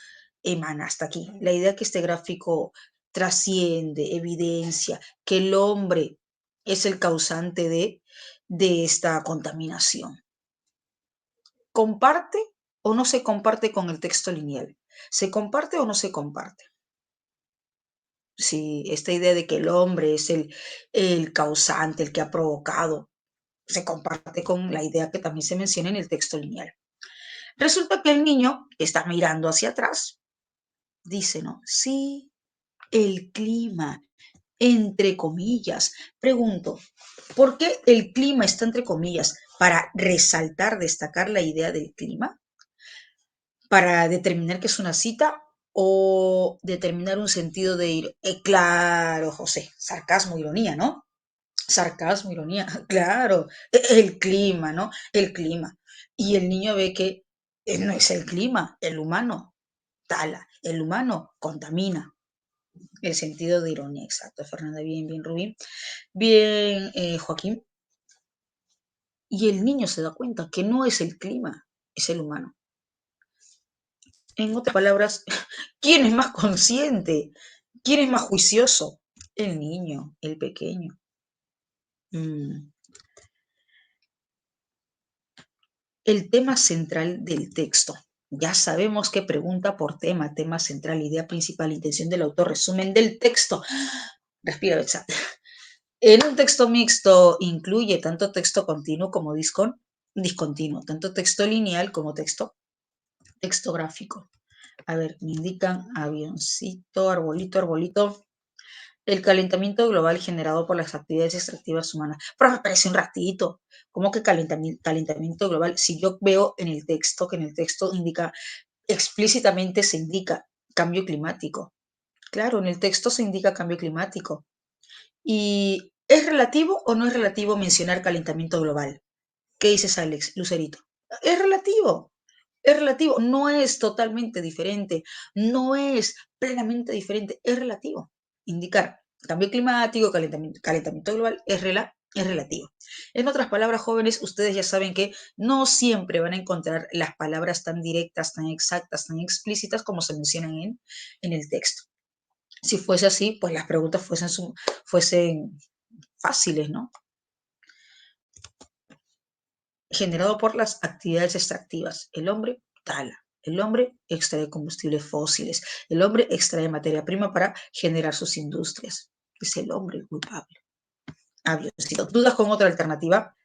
emana hasta aquí, la idea que este gráfico trasciende, evidencia que el hombre es el causante de esta contaminación. ¿Comparte o no se comparte con el texto lineal? ¿Se comparte o no se comparte? Si esta idea de que el hombre es el causante, el que ha provocado, se comparte con la idea que también se menciona en el texto lineal. Resulta que el niño está mirando hacia atrás, dice, ¿no? Sí, el clima, entre comillas. Pregunto, ¿por qué el clima está entre comillas? ¿Para resaltar, destacar la idea del clima? ¿Para determinar que es una cita o determinar un sentido de ir? Claro, José, sarcasmo, ironía, ¿no? Sarcasmo, ironía, claro, el clima, ¿no? El clima. Y el niño ve que no es el clima, el humano tala, el humano contamina. El sentido de ironía, exacto, Fernanda, bien, bien, Rubín. Bien, Joaquín. Y el niño se da cuenta que no es el clima, es el humano. En otras palabras, ¿quién es más consciente? ¿Quién es más juicioso? El niño, el pequeño. Mm. El tema central del texto. Ya sabemos qué pregunta por tema, tema central, idea principal, intención del autor, resumen del texto. Respira, Betsa. En un texto mixto incluye tanto texto continuo como discontinuo, tanto texto lineal como texto gráfico. A ver, me indican avioncito, arbolito, arbolito. El calentamiento global generado por las actividades extractivas humanas. Pero me parece un ratito. ¿Cómo que calentamiento global? Si yo veo en el texto que en el texto indica, explícitamente se indica cambio climático. Claro, en el texto se indica cambio climático. ¿Y es relativo o no es relativo mencionar calentamiento global? ¿Qué dices, Alex, Lucerito? Es relativo, no es totalmente diferente, no es plenamente diferente, es relativo. Indicar cambio climático, calentamiento global es relativo. En otras palabras, jóvenes, ustedes ya saben que no siempre van a encontrar las palabras tan directas, tan exactas, tan explícitas como se mencionan en el texto. Si fuese así, pues las preguntas fuesen fáciles, ¿no? Generado por las actividades extractivas. El hombre tala, el hombre extrae combustibles fósiles, el hombre extrae materia prima para generar sus industrias. Es el hombre el culpable. Avioncito. ¿Dudas con otra alternativa?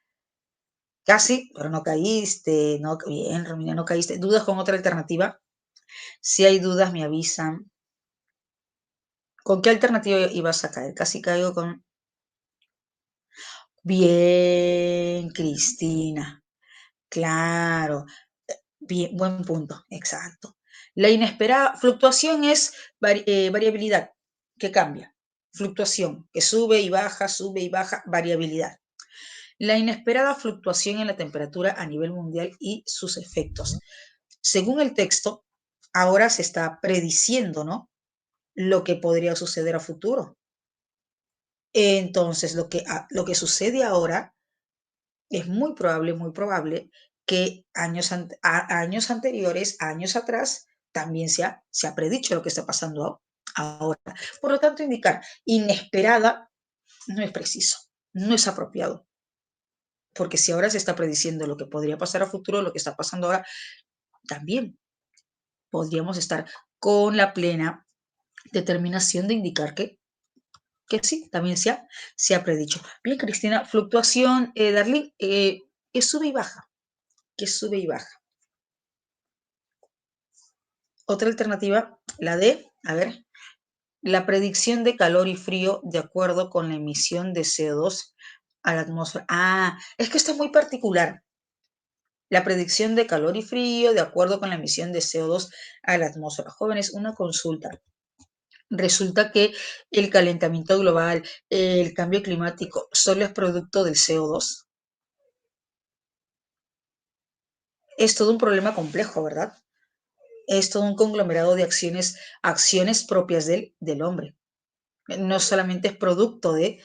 Casi, pero no caíste. No, bien, Romina, no caíste. ¿Dudas con otra alternativa? Si hay dudas, me avisan. ¿Con qué alternativa ibas a caer? Casi caigo con... Bien, Cristina. Claro. Bien, buen punto, exacto. La inesperada fluctuación es variabilidad, que cambia. Fluctuación, que sube y baja, variabilidad. La inesperada fluctuación en la temperatura a nivel mundial y sus efectos. Según el texto, ahora se está prediciendo, ¿no? Lo que podría suceder a futuro. Entonces, lo que sucede ahora es muy probable que años anteriores, años atrás, también se ha predicho lo que está pasando ahora. Por lo tanto, indicar inesperada no es preciso, no es apropiado, porque si ahora se está prediciendo lo que podría pasar a futuro, lo que está pasando ahora, también podríamos estar con la plena determinación de indicar que sí, también se ha predicho. Bien, Cristina, fluctuación, Darlene, que sube y baja, que sube y baja. Otra alternativa, la D, a ver, la predicción de calor y frío de acuerdo con la emisión de CO2 a la atmósfera. Ah, es que esto es muy particular. La predicción de calor y frío de acuerdo con la emisión de CO2 a la atmósfera. Jóvenes, una consulta. Resulta que el calentamiento global, el cambio climático, solo es producto del CO2. Es todo un problema complejo, ¿verdad? Es todo un conglomerado de acciones propias del hombre. No solamente es producto de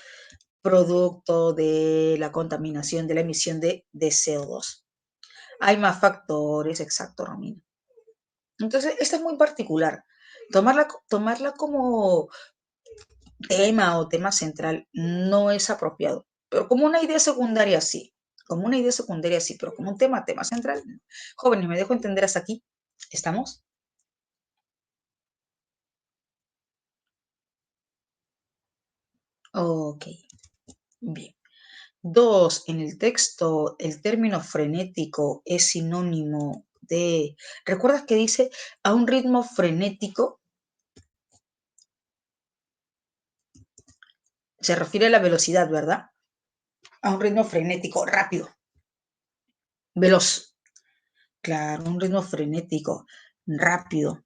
la contaminación, de la emisión de CO2. Hay más factores, exacto, Romina. Entonces, esta es muy particular. Tomarla como tema o tema central no es apropiado, pero como una idea secundaria sí, como una idea secundaria sí, pero como un tema central. No. Jóvenes, ¿me dejo entender hasta aquí? ¿Estamos? Ok, bien. 2. En el texto, el término frenético es sinónimo de... ¿Recuerdas que dice a un ritmo frenético? Se refiere a la velocidad, ¿verdad? A un ritmo frenético, rápido, veloz. Claro, un ritmo frenético, rápido,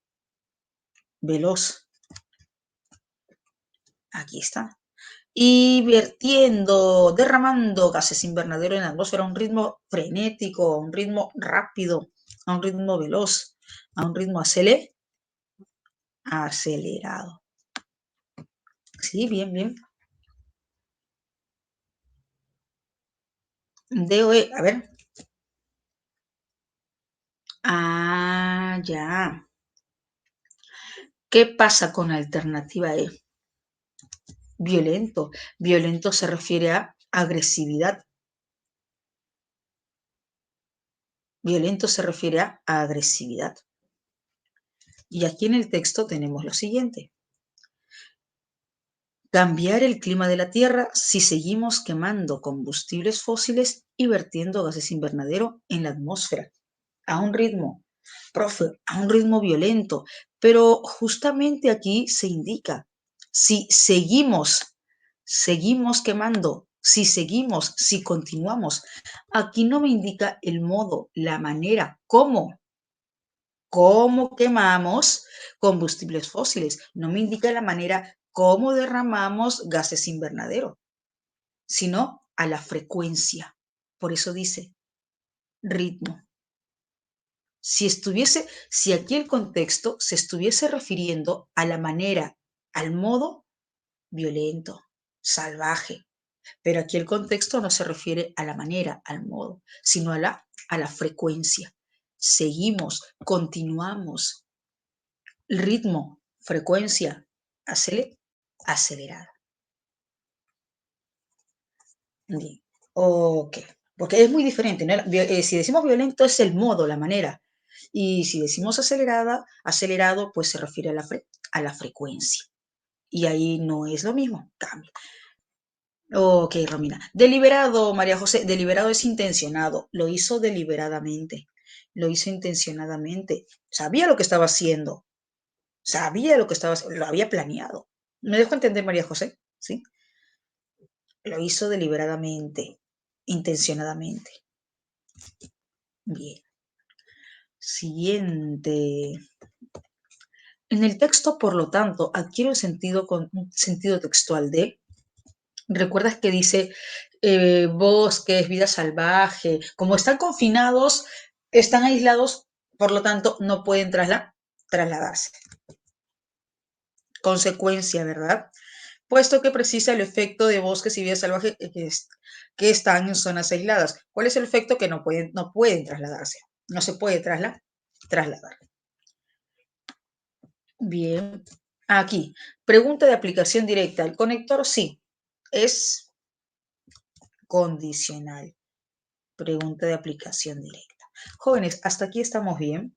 veloz. Aquí está. Y vertiendo, derramando gases invernadero en la atmósfera a un ritmo frenético, a un ritmo rápido, a un ritmo veloz, a un ritmo acelerado. Sí, bien, bien. DOE, a ver. Ah, ya. ¿Qué pasa con alternativa E? Violento. Violento se refiere a agresividad. Violento se refiere a agresividad. Y aquí en el texto tenemos lo siguiente. Cambiar el clima de la Tierra si seguimos quemando combustibles fósiles y vertiendo gases invernadero en la atmósfera a un ritmo, profe, a un ritmo violento. Pero justamente aquí se indica, si seguimos quemando, si continuamos, aquí no me indica el modo, la manera, cómo quemamos combustibles fósiles, no me indica la manera cómo derramamos gases invernadero, sino a la frecuencia. Por eso dice ritmo. Si aquí el contexto se estuviese refiriendo a la manera, al modo violento, salvaje, pero aquí el contexto no se refiere a la manera, al modo, sino a la frecuencia. Seguimos, continuamos, ritmo, frecuencia, acelerada. Bien. Ok, porque es muy diferente, ¿no? Si decimos violento es el modo, la manera, y si decimos acelerado, pues se refiere a la frecuencia. Y ahí no es lo mismo, cambia. Ok, Romina. Deliberado, María José, deliberado es intencionado. Lo hizo deliberadamente. Lo hizo intencionadamente. Sabía lo que estaba haciendo. Sabía lo que estaba haciendo. Lo había planeado. ¿Me dejo entender, María José? ¿Sí? Lo hizo deliberadamente, intencionadamente. Bien. Siguiente. En el texto, por lo tanto, adquiere un sentido textual de, recuerdas que dice bosques, vida salvaje, como están confinados, están aislados, por lo tanto, no pueden trasladarse. Consecuencia, ¿verdad? Puesto que precisa el efecto de bosques y vida salvaje que están en zonas aisladas. ¿Cuál es el efecto? Que no pueden trasladarse. No se puede trasladar. Bien. Aquí, pregunta de aplicación directa. El conector sí, es condicional. Pregunta de aplicación directa. Jóvenes, hasta aquí estamos bien.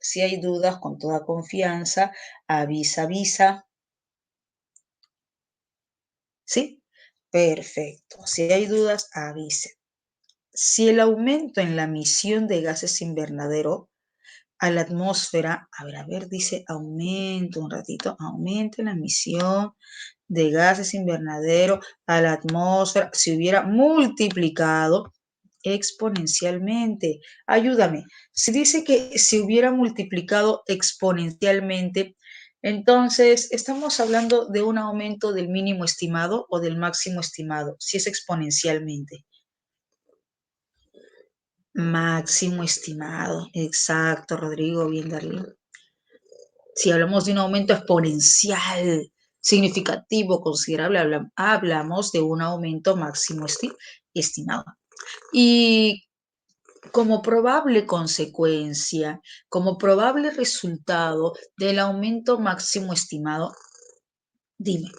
Si hay dudas, con toda confianza, avisa. ¿Sí? Perfecto. Si hay dudas, avise. Si el aumento en la emisión de gases invernadero a la atmósfera, a ver, dice aumento, un ratito, aumento en la emisión de gases invernadero a la atmósfera, se hubiera multiplicado exponencialmente. Ayúdame. Si dice que se hubiera multiplicado exponencialmente, entonces estamos hablando de un aumento del mínimo estimado o del máximo estimado, si es exponencialmente. Máximo estimado. Exacto, Rodrigo, bien, Darlene. Si hablamos de un aumento exponencial, significativo, considerable, hablamos de un aumento máximo estimado. Y como probable consecuencia, como probable resultado del aumento máximo estimado, dime,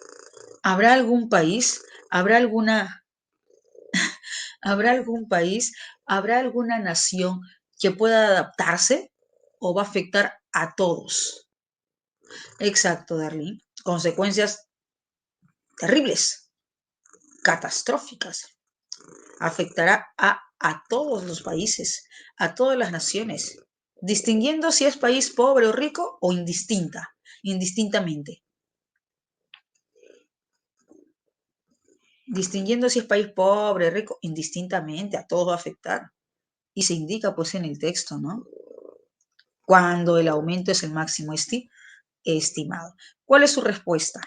¿habrá algún país, habrá alguna, habrá algún país, habrá alguna nación que pueda adaptarse o va a afectar a todos? Exacto, Darlene. Consecuencias terribles. catastróficas. Afectará a todos los países, a todas las naciones, distinguiendo si es país pobre o rico o indistintamente. Distinguiendo si es país pobre, rico, indistintamente, a todos va a afectar. Y se indica pues en el texto, ¿no? Cuando el aumento es el máximo estimado. ¿Cuál es su respuesta?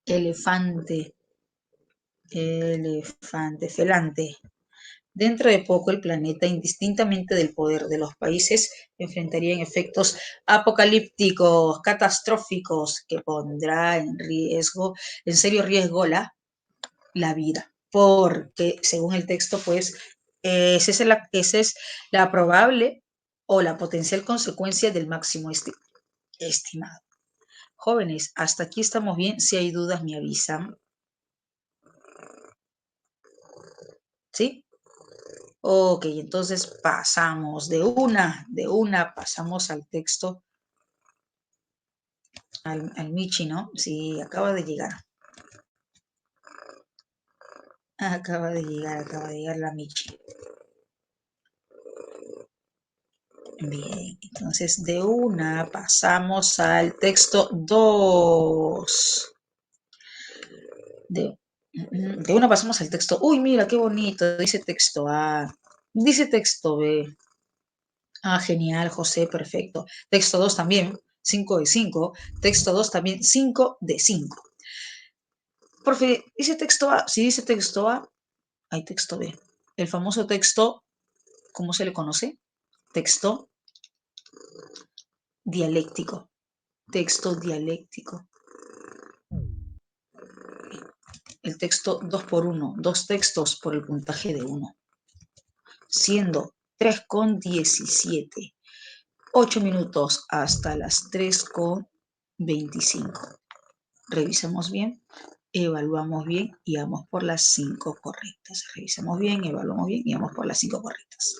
Elefante, felante. Dentro de poco, el planeta, indistintamente del poder de los países, enfrentaría en efectos apocalípticos, catastróficos, que pondrá en serio riesgo la vida. Porque, según el texto, pues, esa es la probable o la potencial consecuencia del máximo estimado. Jóvenes, hasta aquí estamos bien. Si hay dudas, me avisan. ¿Sí? Ok, entonces pasamos pasamos al texto, al Michi, ¿no? Sí, acaba de llegar. Acaba de llegar la Michi. Bien, entonces de una pasamos al texto 2. De una pasamos al texto. Uy, mira, qué bonito. Dice texto A. Dice texto B. Ah, genial, José, perfecto. Texto 2 también, 5 de 5. Texto 2 también, 5 de 5. Profe, ¿dice texto A? Si dice texto A, hay texto B. El famoso texto, ¿cómo se le conoce? Texto dialéctico. Texto dialéctico. El texto 2 por 1, dos textos por el puntaje de 1, siendo 3,17. 8 minutos hasta las 3,25. Revisamos bien, evaluamos bien y vamos por las 5 correctas. Revisamos bien, evaluamos bien y vamos por las 5 correctas.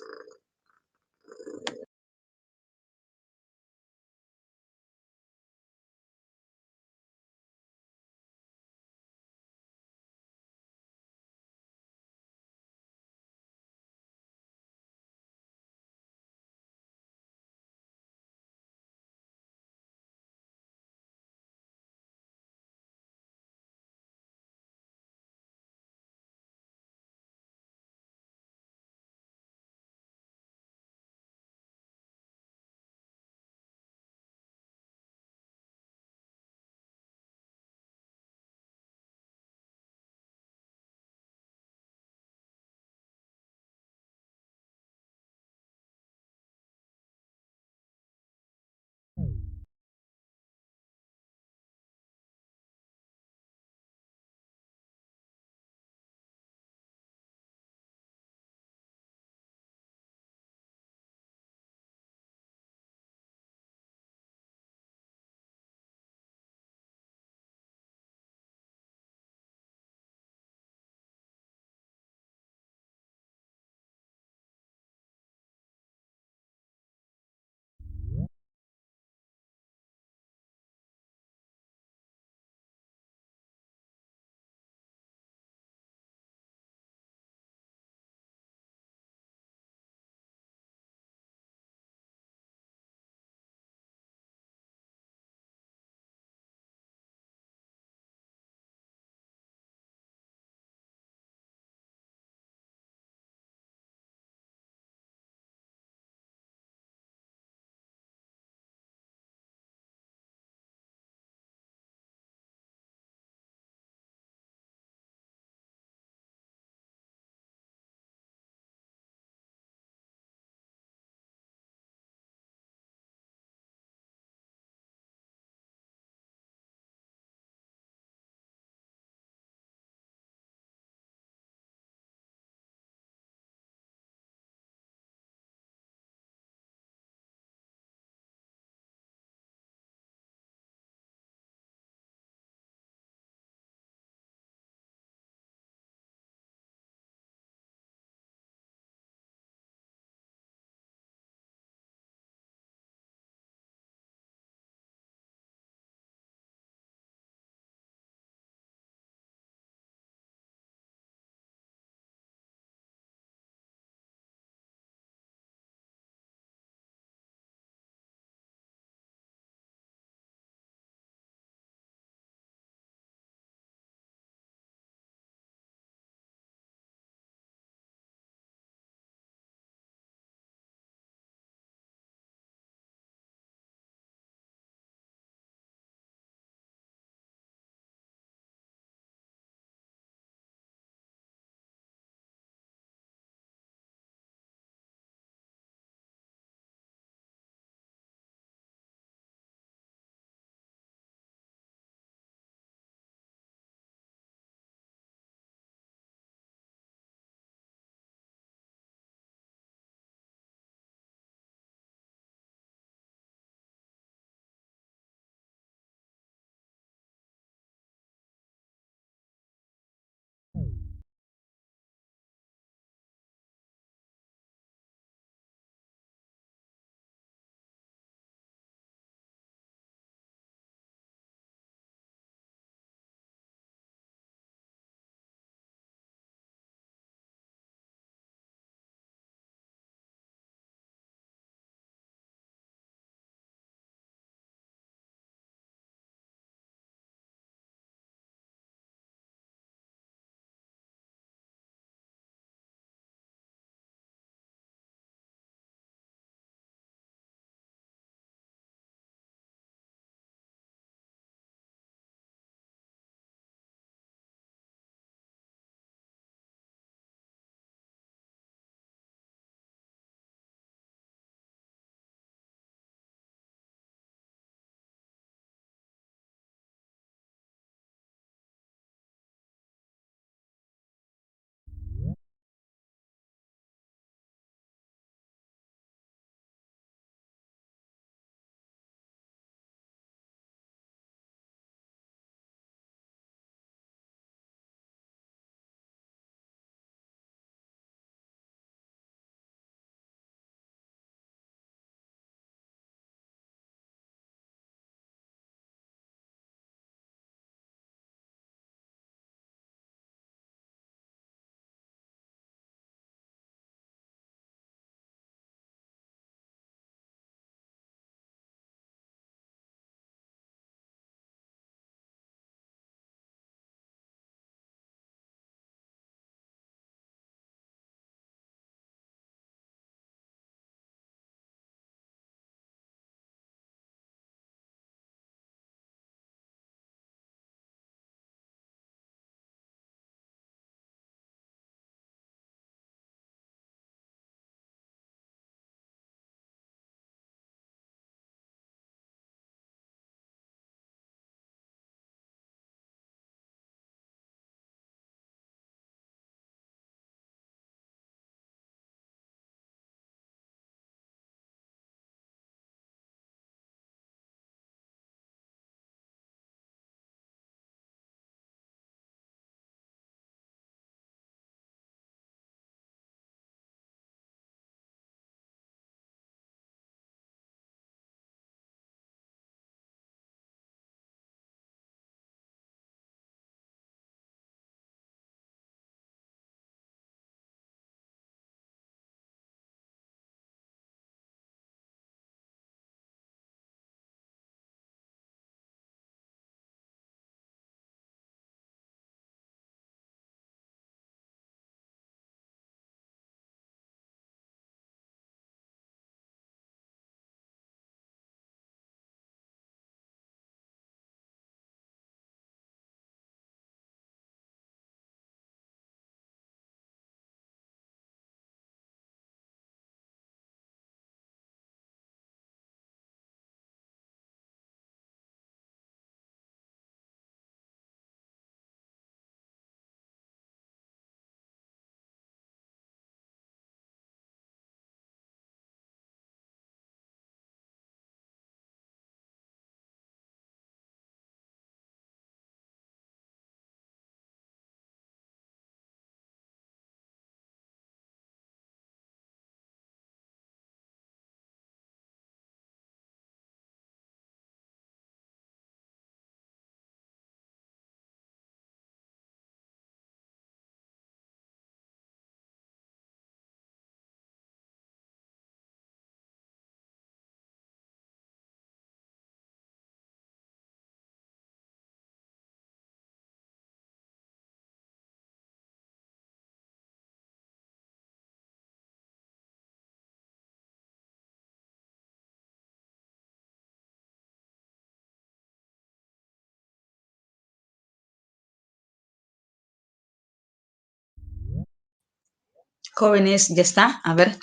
Jóvenes, ya está. A ver.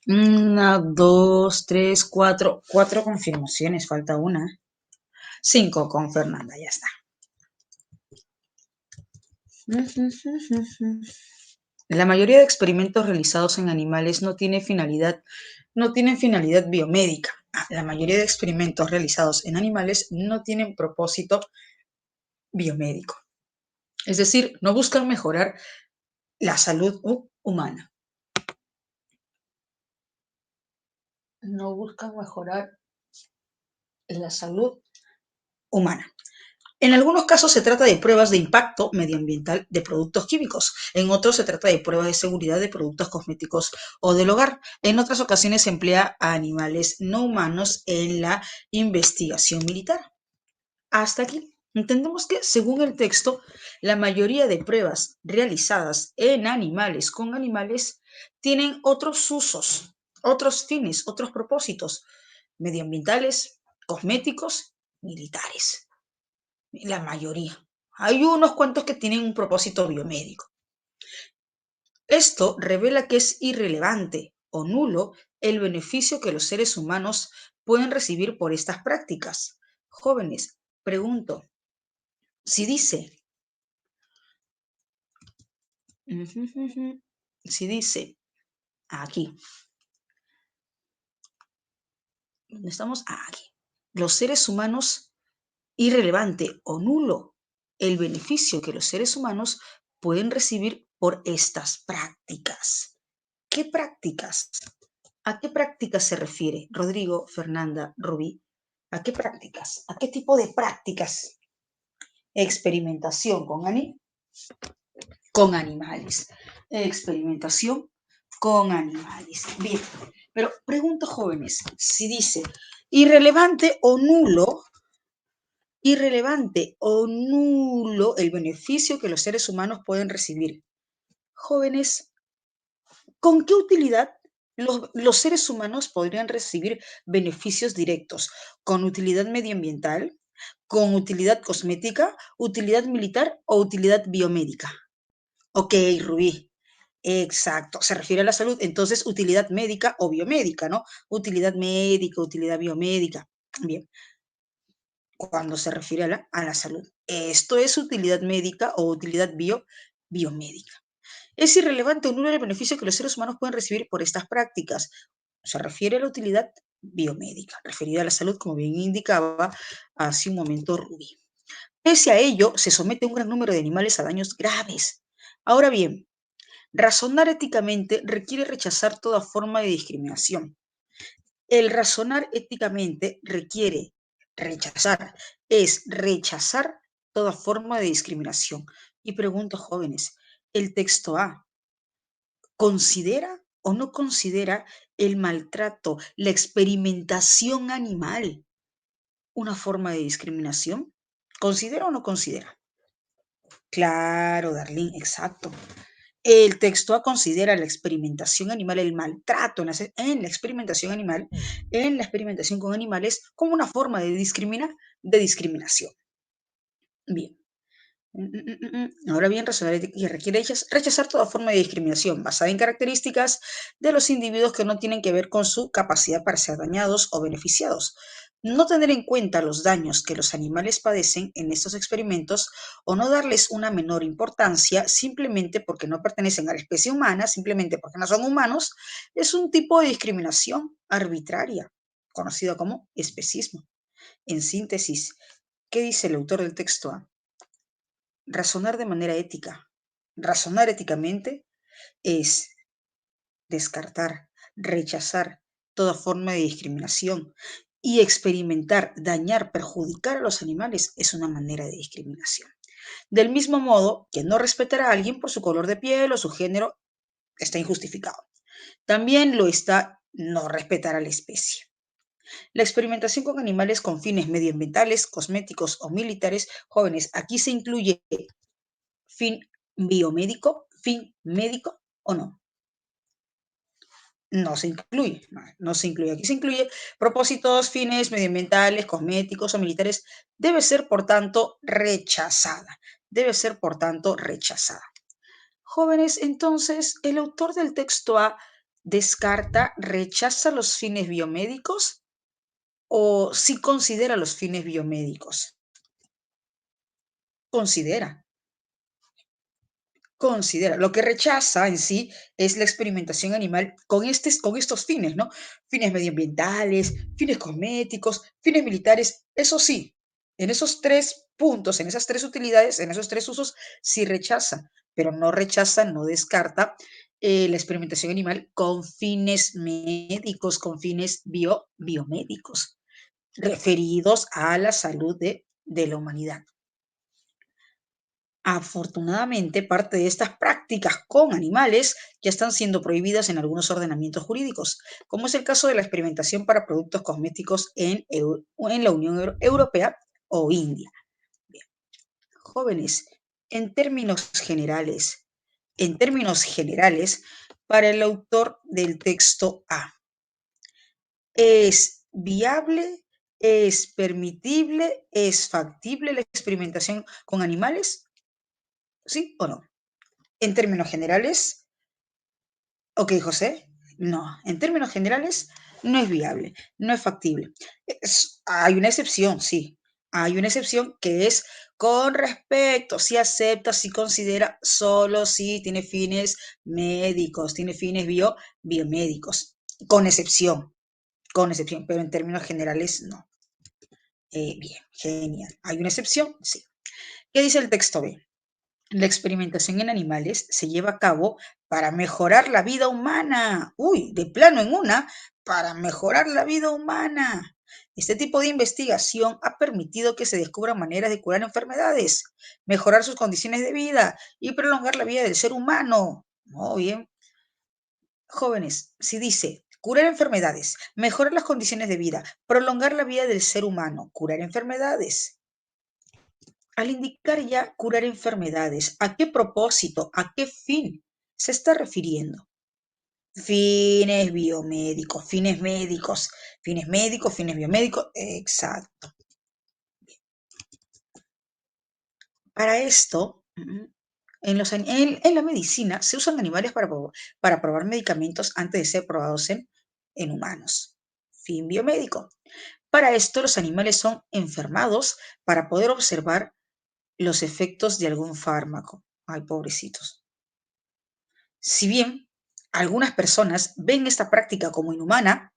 1, 2, 3, 4. 4 confirmaciones, falta una. 5 con Fernanda, ya está. La mayoría de experimentos realizados en animales no tienen finalidad biomédica. La mayoría de experimentos realizados en animales no tienen propósito biomédico. Es decir, no buscan mejorar la salud humana. No buscan mejorar la salud humana. En algunos casos se trata de pruebas de impacto medioambiental de productos químicos, en otros se trata de pruebas de seguridad de productos cosméticos o del hogar. En otras ocasiones se emplea a animales no humanos en la investigación militar. Hasta aquí. Entendemos que, según el texto, la mayoría de pruebas realizadas en animales con animales tienen otros usos, otros fines, otros propósitos medioambientales, cosméticos, militares. La mayoría. Hay unos cuantos que tienen un propósito biomédico. Esto revela que es irrelevante o nulo el beneficio que los seres humanos pueden recibir por estas prácticas. Jóvenes, pregunto, si dice, si dice aquí, ¿dónde estamos? Aquí. Los seres humanos, irrelevante o nulo el beneficio que los seres humanos pueden recibir por estas prácticas. ¿Qué prácticas? ¿A qué prácticas se refiere Rodrigo, Fernanda, Rubí? ¿A qué prácticas? ¿A qué tipo de prácticas? Experimentación con animales. Experimentación con animales. Bien, pero pregunto, jóvenes, si dice irrelevante o nulo el beneficio que los seres humanos pueden recibir. Jóvenes, ¿con qué utilidad los seres humanos podrían recibir beneficios directos? ¿Con utilidad medioambiental? ¿Con utilidad cosmética? ¿Utilidad militar o utilidad biomédica? Ok, Rubí. Exacto, se refiere a la salud, entonces utilidad médica o biomédica, ¿no? Utilidad médica, utilidad biomédica. Bien, cuando se refiere a la salud. Esto es utilidad médica o utilidad biomédica. Es irrelevante o nulo el beneficio que los seres humanos pueden recibir por estas prácticas. Se refiere a la utilidad biomédica, referida a la salud, como bien indicaba hace un momento Rubí. Pese a ello, se somete un gran número de animales a daños graves. Ahora bien, razonar éticamente requiere rechazar toda forma de discriminación. El razonar éticamente requiere rechazar toda forma de discriminación. Y pregunto, jóvenes, ¿el texto A considera o no considera el maltrato, la experimentación animal una forma de discriminación? ¿Considera o no considera? Claro, Darlene, exacto. El texto A considera la experimentación animal, el maltrato en la experimentación animal, en la experimentación con animales, como una forma de discriminación. Bien. Ahora bien, razonar y requiere rechazar toda forma de discriminación basada en características de los individuos que no tienen que ver con su capacidad para ser dañados o beneficiados. No tener en cuenta los daños que los animales padecen en estos experimentos o no darles una menor importancia simplemente porque no pertenecen a la especie humana, simplemente porque no son humanos, es un tipo de discriminación arbitraria, conocido como especismo. En síntesis, ¿qué dice el autor del texto A? Razonar de manera ética. Razonar éticamente es descartar, rechazar toda forma de discriminación y experimentar, dañar, perjudicar a los animales es una manera de discriminación. Del mismo modo que no respetar a alguien por su color de piel o su género está injustificado. También lo está no respetar a la especie. La experimentación con animales con fines medioambientales, cosméticos o militares, jóvenes, aquí se incluye fin biomédico, fin médico o no. No se incluye, no se incluye. Aquí se incluye propósitos, fines medioambientales, cosméticos o militares. Debe ser, por tanto, rechazada. Debe ser, por tanto, rechazada. Jóvenes, entonces, el autor del texto A descarta, rechaza los fines biomédicos o sí considera los fines biomédicos. Considera. Considera. Lo que rechaza en sí es la experimentación animal con estos fines, ¿no? Fines medioambientales, fines cosméticos, fines militares. Eso sí, en esos tres puntos, en esas tres utilidades, en esos tres usos, sí rechaza, pero no rechaza, no descarta la experimentación animal con fines médicos, con fines biomédicos, referidos a la salud de la humanidad. Afortunadamente, parte de estas prácticas con animales ya están siendo prohibidas en algunos ordenamientos jurídicos, como es el caso de la experimentación para productos cosméticos en la Unión Europea o India. Bien, jóvenes, en términos generales, para el autor del texto A, ¿es viable, es permitible, es factible la experimentación con animales? ¿Sí o no? En términos generales, ok, José, no, en términos generales no es viable, no es factible. Hay una excepción, sí, hay una excepción que es con respecto, si acepta, si considera, solo si tiene fines médicos, tiene fines biomédicos, con excepción, pero en términos generales no. Bien, genial. ¿Hay una excepción? Sí. ¿Qué dice el texto B? La experimentación en animales se lleva a cabo para mejorar la vida humana. Uy, de plano en una, para mejorar la vida humana. Este tipo de investigación ha permitido que se descubran maneras de curar enfermedades, mejorar sus condiciones de vida y prolongar la vida del ser humano. Muy bien. Jóvenes, si dice curar enfermedades, mejorar las condiciones de vida, prolongar la vida del ser humano, curar enfermedades. Al indicar ya curar enfermedades, ¿a qué propósito, a qué fin se está refiriendo? Fines biomédicos, fines médicos, fines médicos, fines biomédicos, exacto. Para esto, en la medicina se usan animales para probar medicamentos antes de ser probados en humanos. Fin biomédico. Para esto, los animales son enfermados para poder observar los efectos de algún fármaco. Ay, pobrecitos. Si bien algunas personas ven esta práctica como inhumana,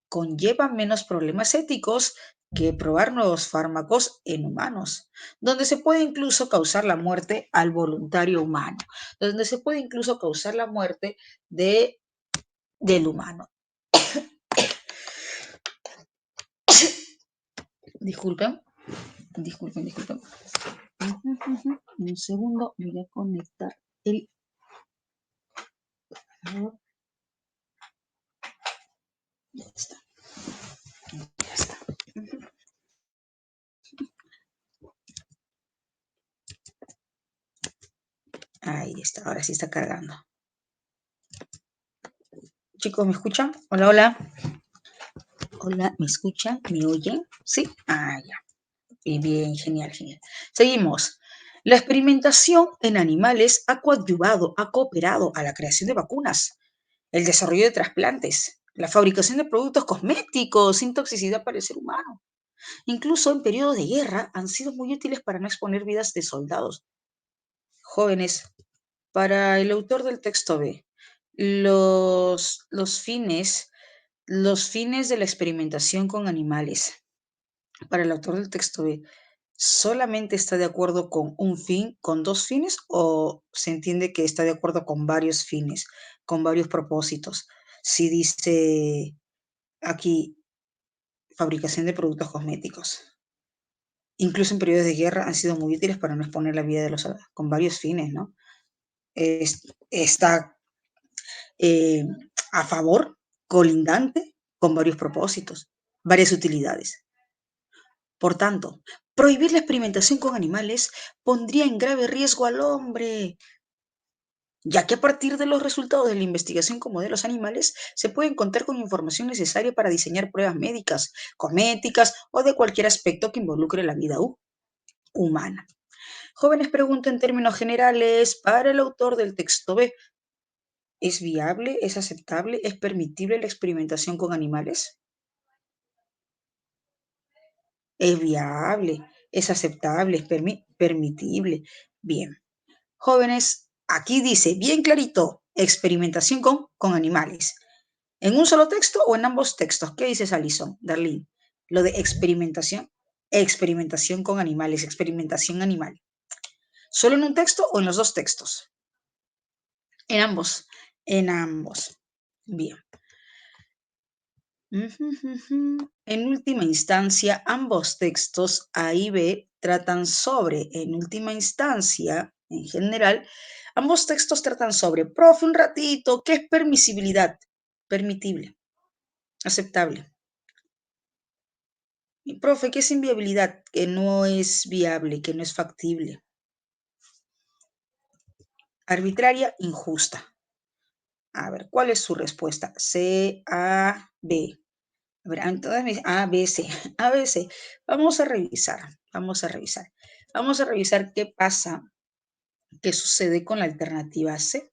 conlleva menos problemas éticos que probar nuevos fármacos en humanos, donde se puede incluso causar la muerte al voluntario humano, donde se puede incluso causar la muerte del humano. Disculpen, disculpen. Un segundo, voy a conectar el... Ya está. Ya está. Ahí está, ahora sí está cargando. Chicos, ¿me escuchan? Hola, hola. Hola, ¿me escuchan? ¿Me oyen? ¿Sí? Ah, ya. Bien, bien, genial, genial. Seguimos. La experimentación en animales ha coadyuvado, ha cooperado a la creación de vacunas, el desarrollo de trasplantes, la fabricación de productos cosméticos sin toxicidad para el ser humano. Incluso en periodos de guerra han sido muy útiles para no exponer vidas de soldados. Jóvenes, para el autor del texto B, los fines de la experimentación con animales, para el autor del texto B, ¿solamente está de acuerdo con un fin, con dos fines, o se entiende que está de acuerdo con varios fines, con varios propósitos? Si dice aquí fabricación de productos cosméticos. Incluso en periodos de guerra han sido muy útiles para no exponer la vida de los soldados, con varios fines, ¿no? Está eh, a favor, colindante, con varios propósitos, varias utilidades. Por tanto, prohibir la experimentación con animales pondría en grave riesgo al hombre, ya que a partir de los resultados de la investigación con modelos animales se pueden contar con información necesaria para diseñar pruebas médicas, cosméticas o de cualquier aspecto que involucre la vida humana. Jóvenes pregunta en términos generales para el autor del texto B. ¿Es viable, es aceptable, es permitible la experimentación con animales? Es viable, es aceptable, es permitible. Bien. Jóvenes, aquí dice bien clarito, experimentación con animales. ¿En un solo texto o en ambos textos? ¿Qué dices, Alison, Darlene? Lo de experimentación con animales, experimentación animal. ¿Solo en un texto o en los dos textos? En ambos, en ambos. Bien. En última instancia, ambos textos A y B tratan sobre, en última instancia, en general, ambos textos tratan sobre, profe, un ratito, ¿qué es permisibilidad? Permitible, aceptable. Y profe, ¿qué es inviabilidad? Que no es viable, que no es factible. Arbitraria, injusta. A ver, ¿cuál es su respuesta? C, A, B. A ver, entonces me dice A, B, C. A, B, C. Vamos a revisar, vamos a revisar. Vamos a revisar qué pasa, qué sucede con la alternativa C.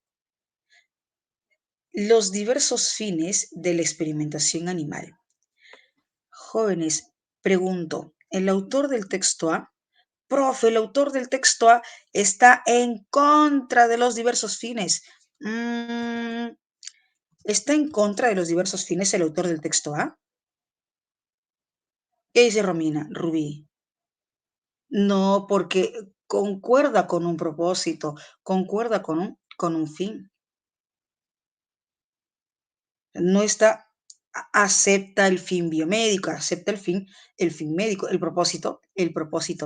Los diversos fines de la experimentación animal. Jóvenes, pregunto, ¿el autor del texto A? Profe, el autor del texto A está en contra de los diversos fines. ¿Está en contra de los diversos fines el autor del texto A? ¿Qué dice Romina? Rubí. No, porque concuerda con un propósito, concuerda con un fin. No está, acepta el fin biomédico, acepta el fin médico, el propósito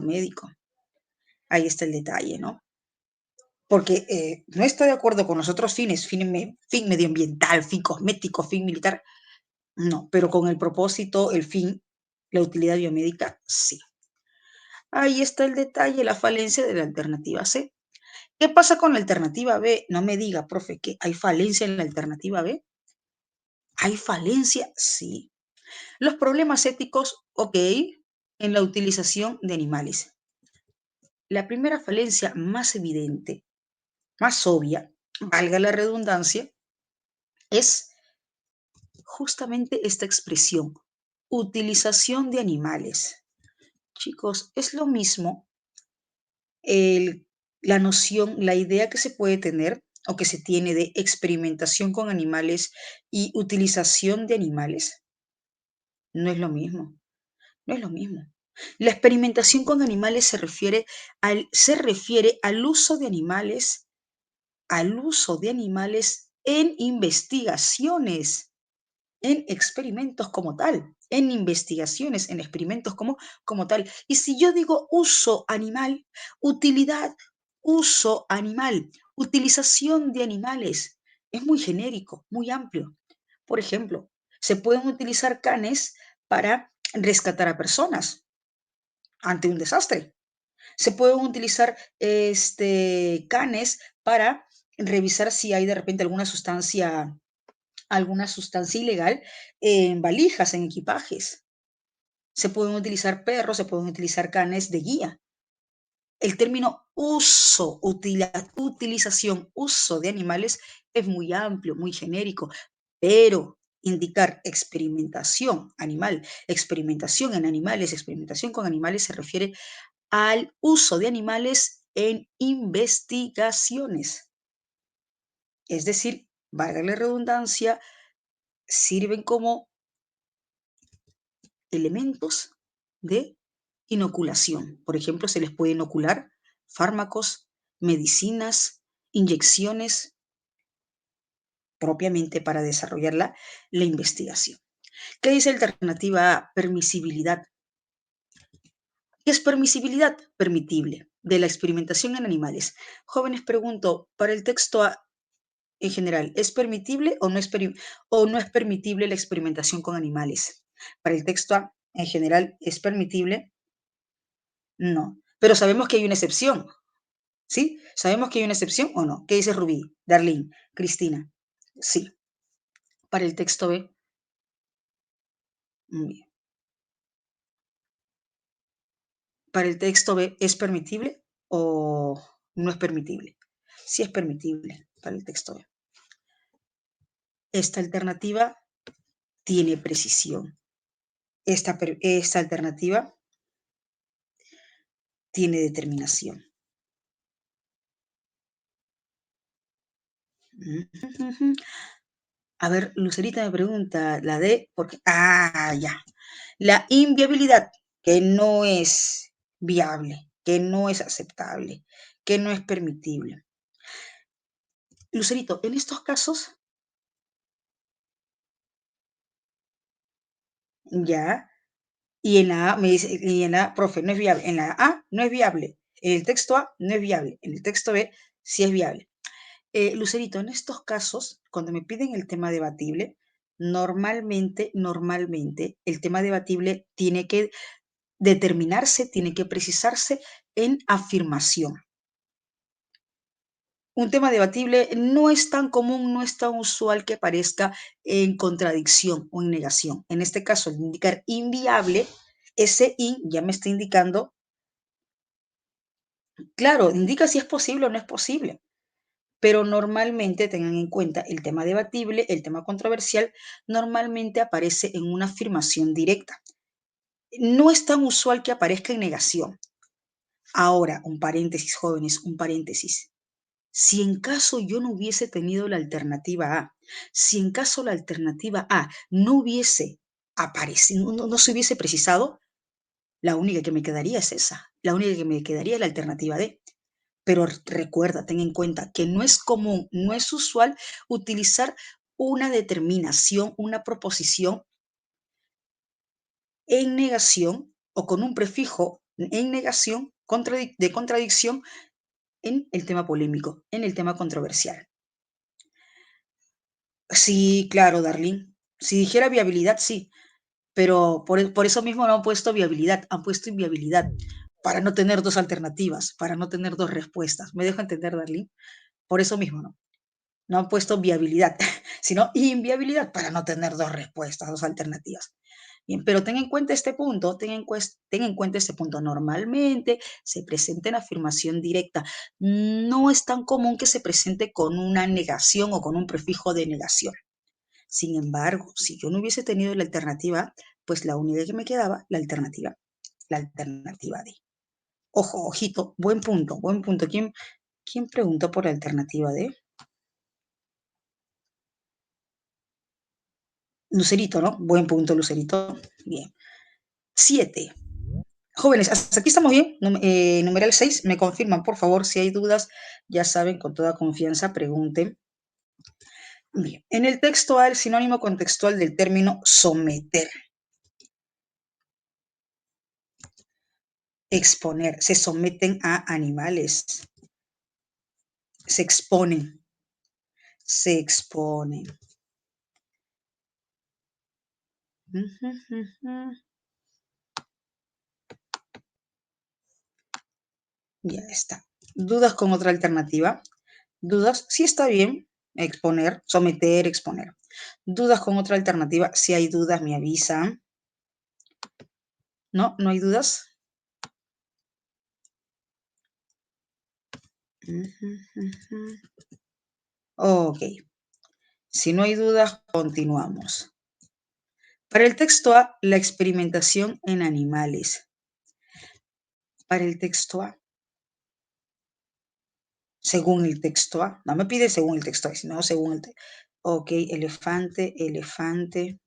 médico. Ahí está el detalle, ¿no? Porque no está de acuerdo con los otros fines, fin medioambiental, fin cosmético, fin militar, no, pero con el propósito, el fin, la utilidad biomédica, sí. Ahí está el detalle, la falencia de la alternativa C. ¿Qué pasa con la alternativa B? No me diga, profe, que hay falencia en la alternativa B. ¿Hay falencia? Sí. Los problemas éticos, ok, en la utilización de animales. La primera falencia más evidente, más obvia, valga la redundancia, es justamente esta expresión, utilización de animales. Chicos, es lo mismo la noción, la idea que se puede tener o que se tiene de experimentación con animales y utilización de animales. No es lo mismo, no es lo mismo. La experimentación con animales se refiere al uso de animales en investigaciones, en experimentos como tal, en investigaciones, en experimentos como tal. Y si yo digo uso animal, utilidad, uso animal, utilización de animales, es muy genérico, muy amplio. Por ejemplo, se pueden utilizar canes para rescatar a personas ante un desastre. Se pueden utilizar canes para revisar si hay de repente alguna sustancia ilegal en valijas, en equipajes. Se pueden utilizar perros, se pueden utilizar canes de guía. El término uso, utilización, uso de animales es muy amplio, muy genérico, pero indicar experimentación animal, experimentación en animales, experimentación con animales se refiere al uso de animales en investigaciones. Es decir, valga la redundancia, sirven como elementos de inoculación. Por ejemplo, se les puede inocular fármacos, medicinas, inyecciones propiamente para desarrollar la investigación. ¿Qué dice alternativa A? Permisibilidad. ¿Qué es permisibilidad? Permitible, de la experimentación en animales. Jóvenes, pregunto, para el texto A en general, ¿es permitible o no es permitible la experimentación con animales? Para el texto A en general, ¿es permitible? No, pero sabemos que hay una excepción, ¿sí? ¿Sabemos que hay una excepción o no? ¿Qué dice Rubí, Darlene, Cristina? Sí. Para el texto B, muy bien. Para el texto B, ¿es permitible? o no es permitible? Sí es permitible para el texto B. Esta alternativa tiene precisión. Esta alternativa tiene determinación. A ver, Lucerita me pregunta, la D, porque, ya. La inviabilidad, que no es viable, que no es aceptable, que no es permitible. Lucerito, en estos casos, ya, y en la A me dice, y en la A, profe, no es viable. En la A no es viable. En el texto A no es viable. En el texto B sí es viable. Lucerito, en estos casos, cuando me piden el tema debatible, normalmente, el tema debatible tiene que determinarse, tiene que precisarse en afirmación. Un tema debatible no es tan común, no es tan usual que aparezca en contradicción o en negación. En este caso, al indicar inviable, ese in ya me está indicando, claro, indica si es posible o no es posible, pero normalmente tengan en cuenta el tema debatible, el tema controversial, normalmente aparece en una afirmación directa. No es tan usual que aparezca en negación. Ahora, un paréntesis, jóvenes, un paréntesis. Si en caso yo no hubiese tenido la alternativa A, si en caso la alternativa A no hubiese aparecido, no se hubiese precisado, la única que me quedaría es esa. La única que me quedaría es la alternativa D. Pero recuerda, ten en cuenta que no es común, no es usual utilizar una determinación, una proposición en negación o con un prefijo en negación de contradicción en el tema polémico, en el tema controversial. Sí, claro, Darlene. Si dijera viabilidad, sí, pero por eso mismo no han puesto viabilidad, han puesto inviabilidad, para no tener dos alternativas, para no tener dos respuestas. ¿Me dejo entender, Darlene? Por eso mismo, ¿no? No han puesto viabilidad, sino inviabilidad para no tener dos respuestas, dos alternativas. Bien, pero ten en cuenta este punto, ten en cuenta este punto. Normalmente se presenta en afirmación directa. No es tan común que se presente con una negación o con un prefijo de negación. Sin embargo, si yo no hubiese tenido la alternativa, pues la única que me quedaba, la alternativa D. Ojo, ojito, buen punto, buen punto. ¿Quién preguntó por la alternativa D? Lucerito, ¿no? Buen punto, Lucerito. Bien. 7. Jóvenes, hasta aquí estamos bien. Numeral 6, me confirman, por favor, si hay dudas, ya saben, con toda confianza, pregunten. Bien. En el texto A, el sinónimo contextual del término someter. Exponer. Se someten a animales. Se exponen. Se exponen. Ya está. ¿Dudas con otra alternativa? ¿Dudas? Sí está bien. Exponer, someter, exponer. ¿Dudas con otra alternativa? Si hay dudas, me avisan. ¿No? ¿No hay dudas? Ok. Si no hay dudas, continuamos. Para el texto A, la experimentación en animales. Para el texto A, según el texto A. No me pide según el texto A, sino según el texto. Ok, elefante, elefante.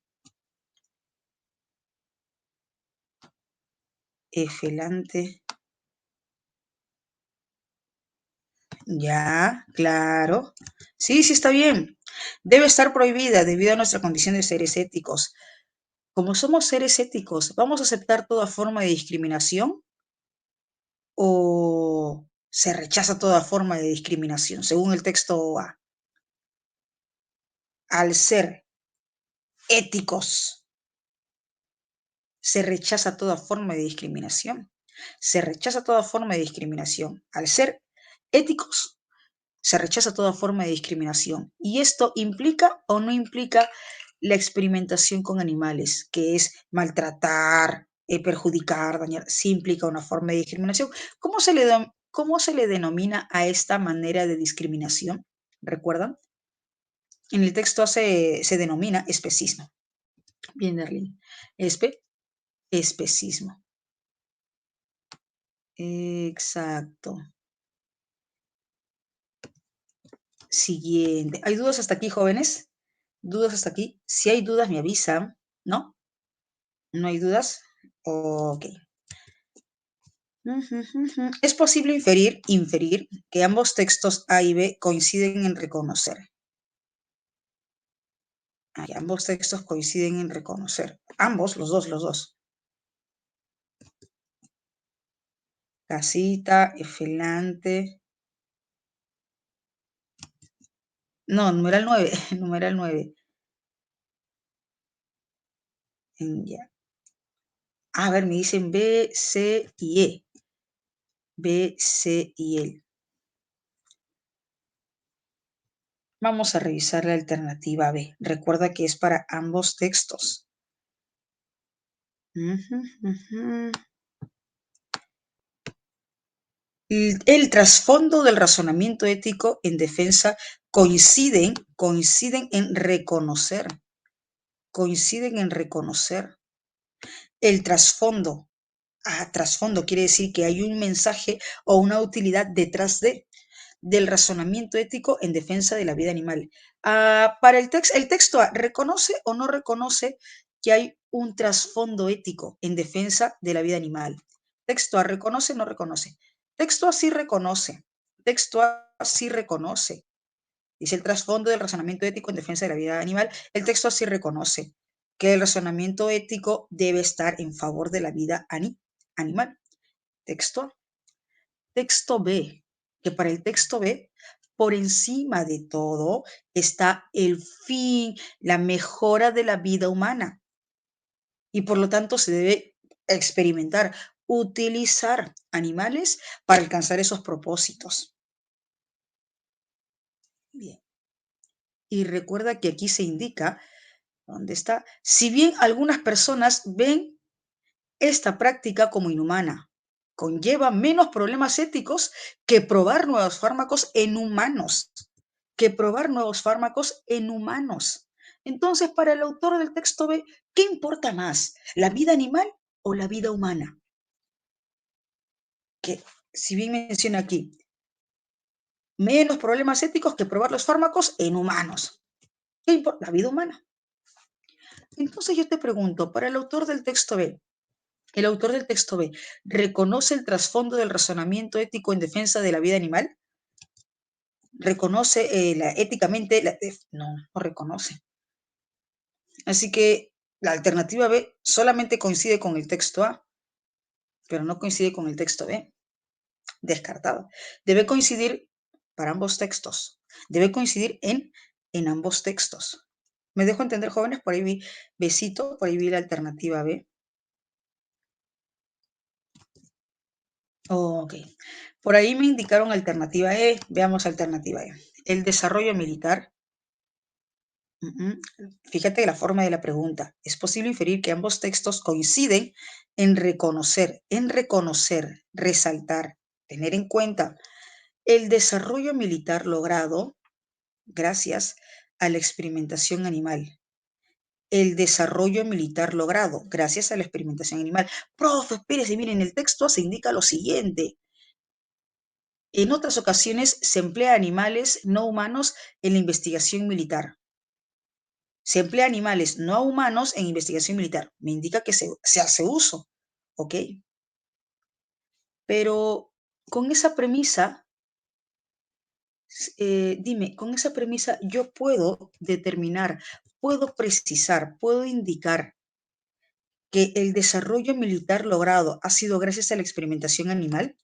Efelante. Ya, claro. Sí, sí está bien. Debe estar prohibida debido a nuestra condición de seres éticos. Como somos seres éticos, ¿vamos a aceptar toda forma de discriminación o se rechaza toda forma de discriminación? Según el texto A, al ser éticos, se rechaza toda forma de discriminación. Se rechaza toda forma de discriminación. Al ser éticos, se rechaza toda forma de discriminación. ¿Y esto implica o no implica la experimentación con animales, que es maltratar, perjudicar, dañar? Sí implica una forma de discriminación. ¿Cómo se le ¿Cómo se le denomina a esta manera de discriminación? ¿Recuerdan? En el texto se denomina especismo. Bien, Darlene. Especismo. Exacto. Siguiente. ¿Hay dudas hasta aquí, jóvenes? ¿Dudas hasta aquí? Si hay dudas, me avisan, ¿no? ¿No hay dudas? Ok. Es posible inferir que ambos textos A y B coinciden en reconocer. Ambos textos coinciden en reconocer. Ambos, los dos. Casita, Efelante. No, numeral 9, numeral 9. Ya. A ver, me dicen B, C y E. B, C y E. Vamos a revisar la alternativa B. Recuerda que es para ambos textos. El trasfondo del razonamiento ético en defensa coinciden en reconocer. Coinciden en reconocer. El trasfondo. Trasfondo quiere decir que hay un mensaje o una utilidad detrás del razonamiento ético en defensa de la vida animal. Para el texto A, ¿reconoce o no reconoce que hay un trasfondo ético en defensa de la vida animal? Texto A, ¿reconoce o no reconoce? Texto A sí reconoce. Texto A sí reconoce. Dice el trasfondo del razonamiento ético en defensa de la vida animal. El texto A sí reconoce que el razonamiento ético debe estar en favor de la vida animal. Texto A. Texto B, que para el texto B, por encima de todo está el fin, la mejora de la vida humana. Y por lo tanto se debe experimentar, utilizar animales para alcanzar esos propósitos. Bien. Y recuerda que aquí se indica, ¿dónde está? Si bien algunas personas ven esta práctica como inhumana, conlleva menos problemas éticos que probar nuevos fármacos en humanos. Entonces, para el autor del texto B, ¿qué importa más? ¿La vida animal o la vida humana? Que, si bien menciona aquí, menos problemas éticos que probar los fármacos en humanos. ¿Qué importa? La vida humana. Entonces yo te pregunto, para el autor del texto B, ¿reconoce el trasfondo del razonamiento ético en defensa de la vida animal? ¿Reconoce éticamente? No reconoce. Así que la alternativa B solamente coincide con el texto A, pero no coincide con el texto B. Descartado. Debe coincidir para ambos textos. Debe coincidir en ambos textos. ¿Me dejo entender, jóvenes? Por ahí vi besito, por ahí vi la alternativa B. Ok. Por ahí me indicaron alternativa E. Veamos alternativa E. El desarrollo militar. Fíjate la forma de la pregunta. Es posible inferir que ambos textos coinciden en reconocer, resaltar, tener en cuenta el desarrollo militar logrado gracias a la experimentación animal. El desarrollo militar logrado gracias a la experimentación animal. Profe, espérese, miren, el texto se indica lo siguiente. En otras ocasiones se emplea animales no humanos en la investigación militar. Se emplea animales no humanos en investigación militar. Me indica que se hace uso, ¿ok? Pero con esa premisa, dime, con esa premisa yo puedo determinar, puedo precisar, puedo indicar que el desarrollo militar logrado ha sido gracias a la experimentación animal.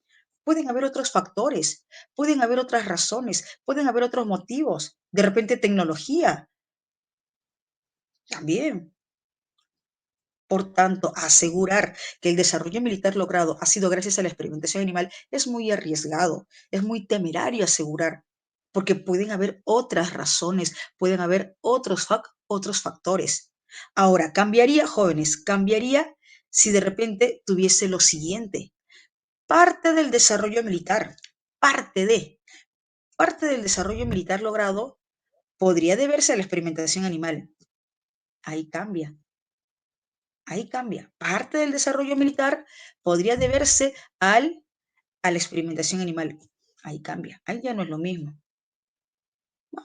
Pueden haber otros factores, pueden haber otras razones, pueden haber otros motivos, de repente tecnología, también. Por tanto, asegurar que el desarrollo militar logrado ha sido gracias a la experimentación animal es muy arriesgado, es muy temerario asegurar, porque pueden haber otras razones, pueden haber otros factores. Ahora, cambiaría, jóvenes, cambiaría si de repente tuviese lo siguiente. Parte del desarrollo militar, parte del desarrollo militar logrado podría deberse a la experimentación animal. Ahí cambia, ahí cambia. Parte del desarrollo militar podría deberse a la experimentación animal. Ahí cambia, ahí ya no es lo mismo.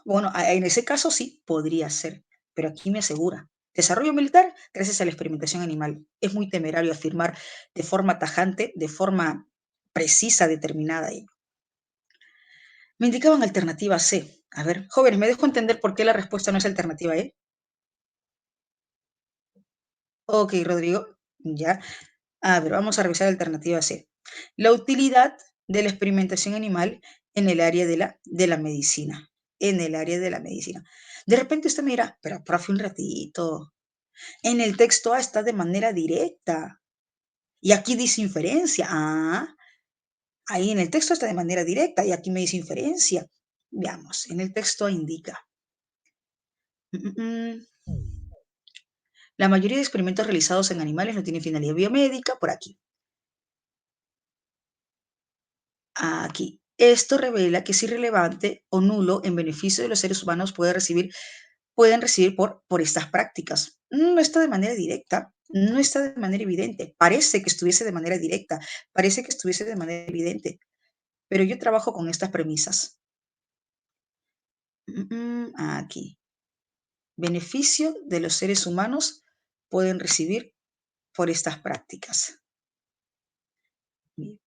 Bueno, en ese caso sí, podría ser, pero aquí me asegura. Desarrollo militar gracias a la experimentación animal. Es muy temerario afirmar de forma tajante, de forma precisa, determinada. Me indicaban alternativa C. A ver, jóvenes, ¿me dejo entender por qué la respuesta no es alternativa E? Ok, Rodrigo, ya. A ver, vamos a revisar alternativa C. La utilidad de la experimentación animal en el área de la medicina. En el área de la medicina. De repente usted mira, pero profe, un ratito. En el texto A está de manera directa. Y aquí dice inferencia. Ah, ahí en el texto está de manera directa y aquí me dice inferencia. Veamos, en el texto A indica. La mayoría de experimentos realizados en animales no tienen finalidad biomédica, por aquí. Aquí. Esto revela que es irrelevante o nulo en beneficio de los seres humanos pueden recibir por estas prácticas. No está de manera directa, no está de manera evidente. Parece que estuviese de manera directa, parece que estuviese de manera evidente, pero yo trabajo con estas premisas. Aquí. Beneficio de los seres humanos pueden recibir por estas prácticas. Bien.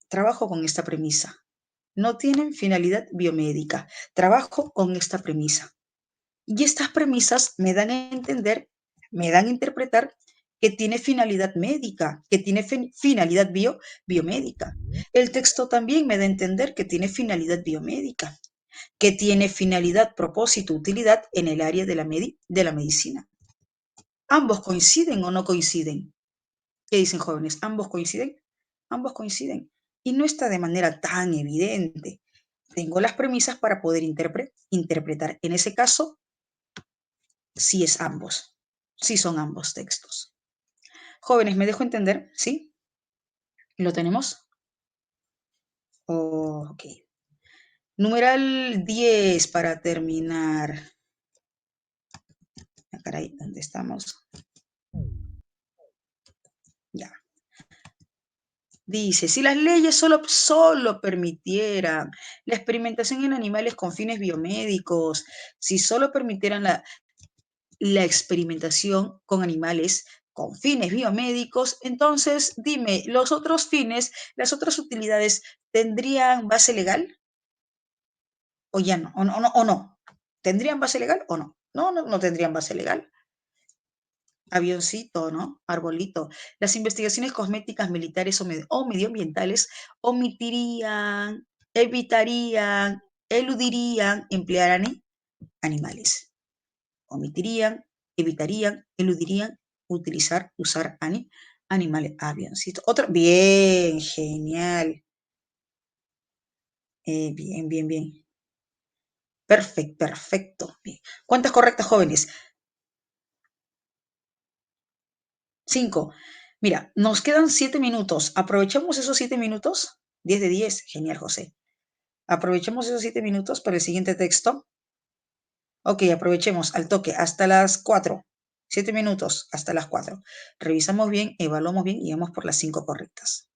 Trabajo con esta premisa. No tienen finalidad biomédica. Trabajo con esta premisa. Y estas premisas me dan a entender, me dan a interpretar que tiene finalidad médica, que tiene finalidad biomédica. El texto también me da a entender que tiene finalidad biomédica, que tiene finalidad, propósito, utilidad en el área de la medicina. ¿Ambos coinciden o no coinciden? ¿Qué dicen jóvenes? ¿Ambos coinciden? Ambos coinciden. Y no está de manera tan evidente. Tengo las premisas para poder interpretar. En ese caso, sí es ambos. Sí son ambos textos. Jóvenes, ¿me dejo entender? ¿Sí? ¿Lo tenemos? Ok. Numeral 10 para terminar. Ah, caray, ¿dónde estamos? Ya. Dice, si las leyes solo permitieran la experimentación en animales con fines biomédicos, si solo permitieran la experimentación con animales con fines biomédicos, entonces dime, ¿los otros fines, las otras utilidades tendrían base legal o ya no? ¿O no? ¿Tendrían base legal o no? No tendrían base legal. Avioncito, ¿no? Arbolito. Las investigaciones cosméticas militares o medioambientales omitirían, evitarían, eludirían emplear animales. Omitirían, evitarían, eludirían usar animales. Avioncito. Otro, bien, genial. Bien. Perfecto. Bien. ¿Cuántas correctas, jóvenes? 5. Mira, nos quedan 7 minutos. ¿Aprovechamos esos 7 minutos? 10 de 10. Genial, José. Aprovechemos esos 7 minutos para el siguiente texto. Ok, aprovechemos al toque hasta las 4. 7 minutos hasta las 4. Revisamos bien, evaluamos bien y vamos por las 5 correctas.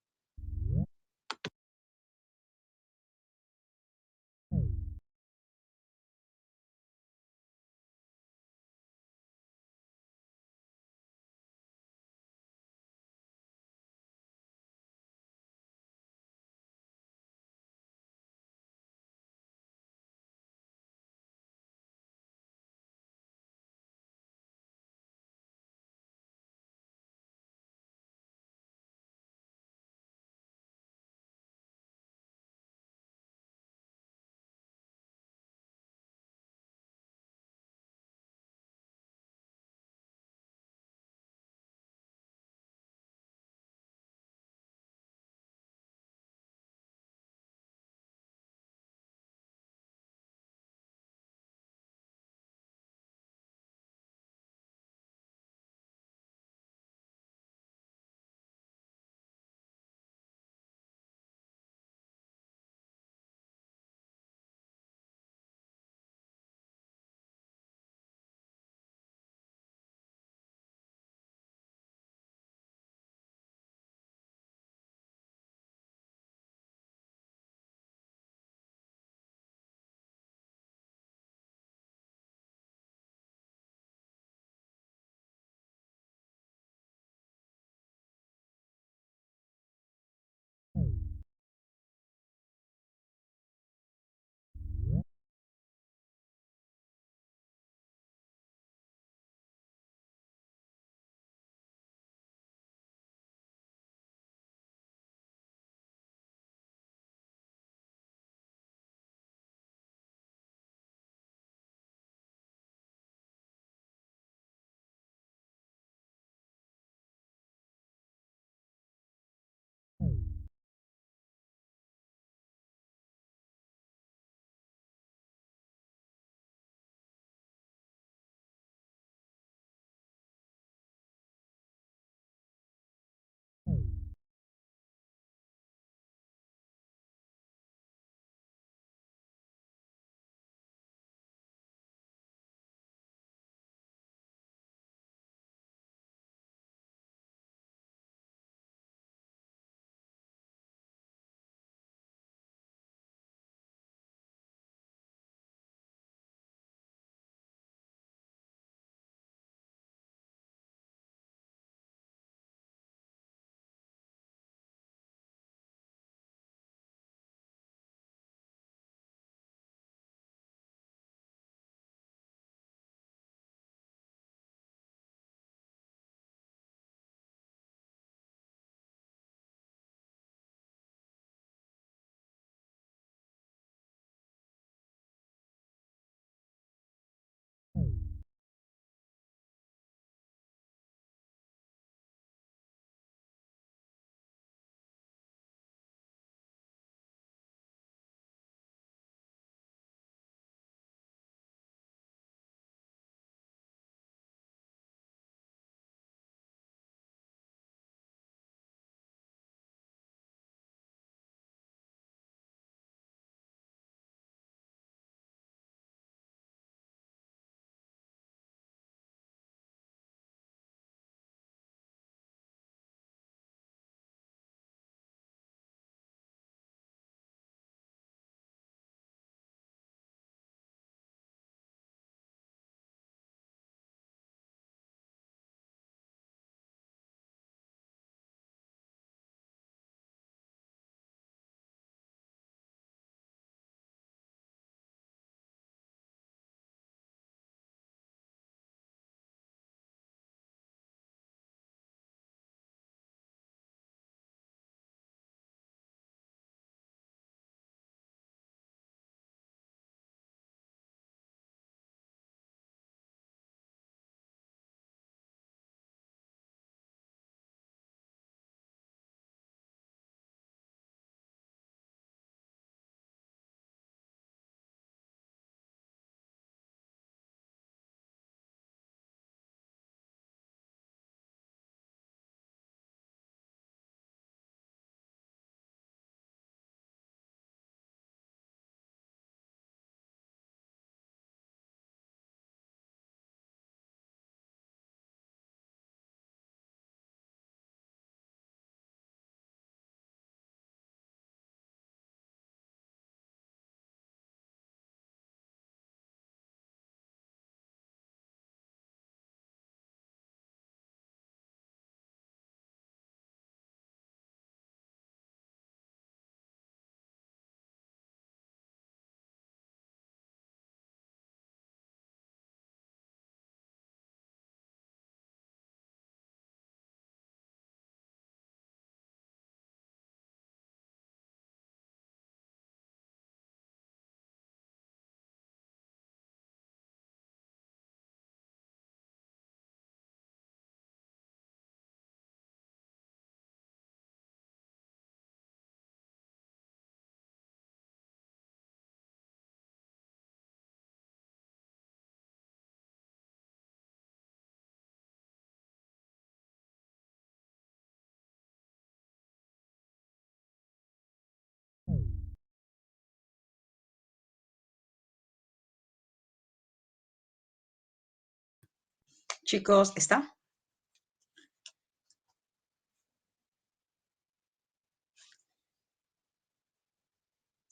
Chicos, ¿está?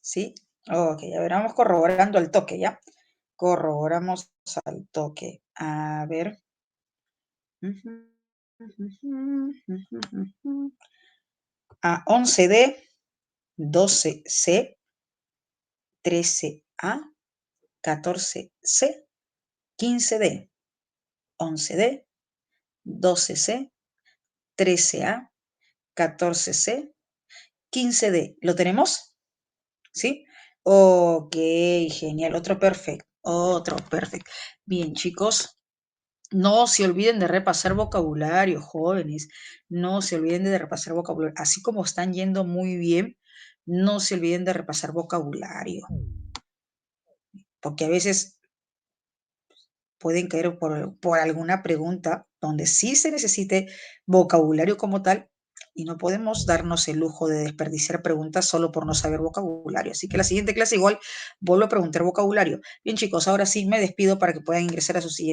¿Sí? Ok, a ver, vamos corroborando al toque, ¿ya? Corroboramos al toque. A ver. A 11D, 12C, 13A, 14C, 15D, 11D, 12C, 13A, 14C, 15D. ¿Lo tenemos? ¿Sí? Ok, genial. Otro perfecto. Otro perfecto. Bien, chicos. No se olviden de repasar vocabulario, jóvenes. No se olviden de repasar vocabulario. Así como están yendo muy bien, no se olviden de repasar vocabulario. Porque a veces pueden caer por alguna pregunta donde sí se necesite vocabulario como tal y no podemos darnos el lujo de desperdiciar preguntas solo por no saber vocabulario. Así que la siguiente clase igual vuelvo a preguntar vocabulario. Bien chicos, ahora sí me despido para que puedan ingresar a su siguiente.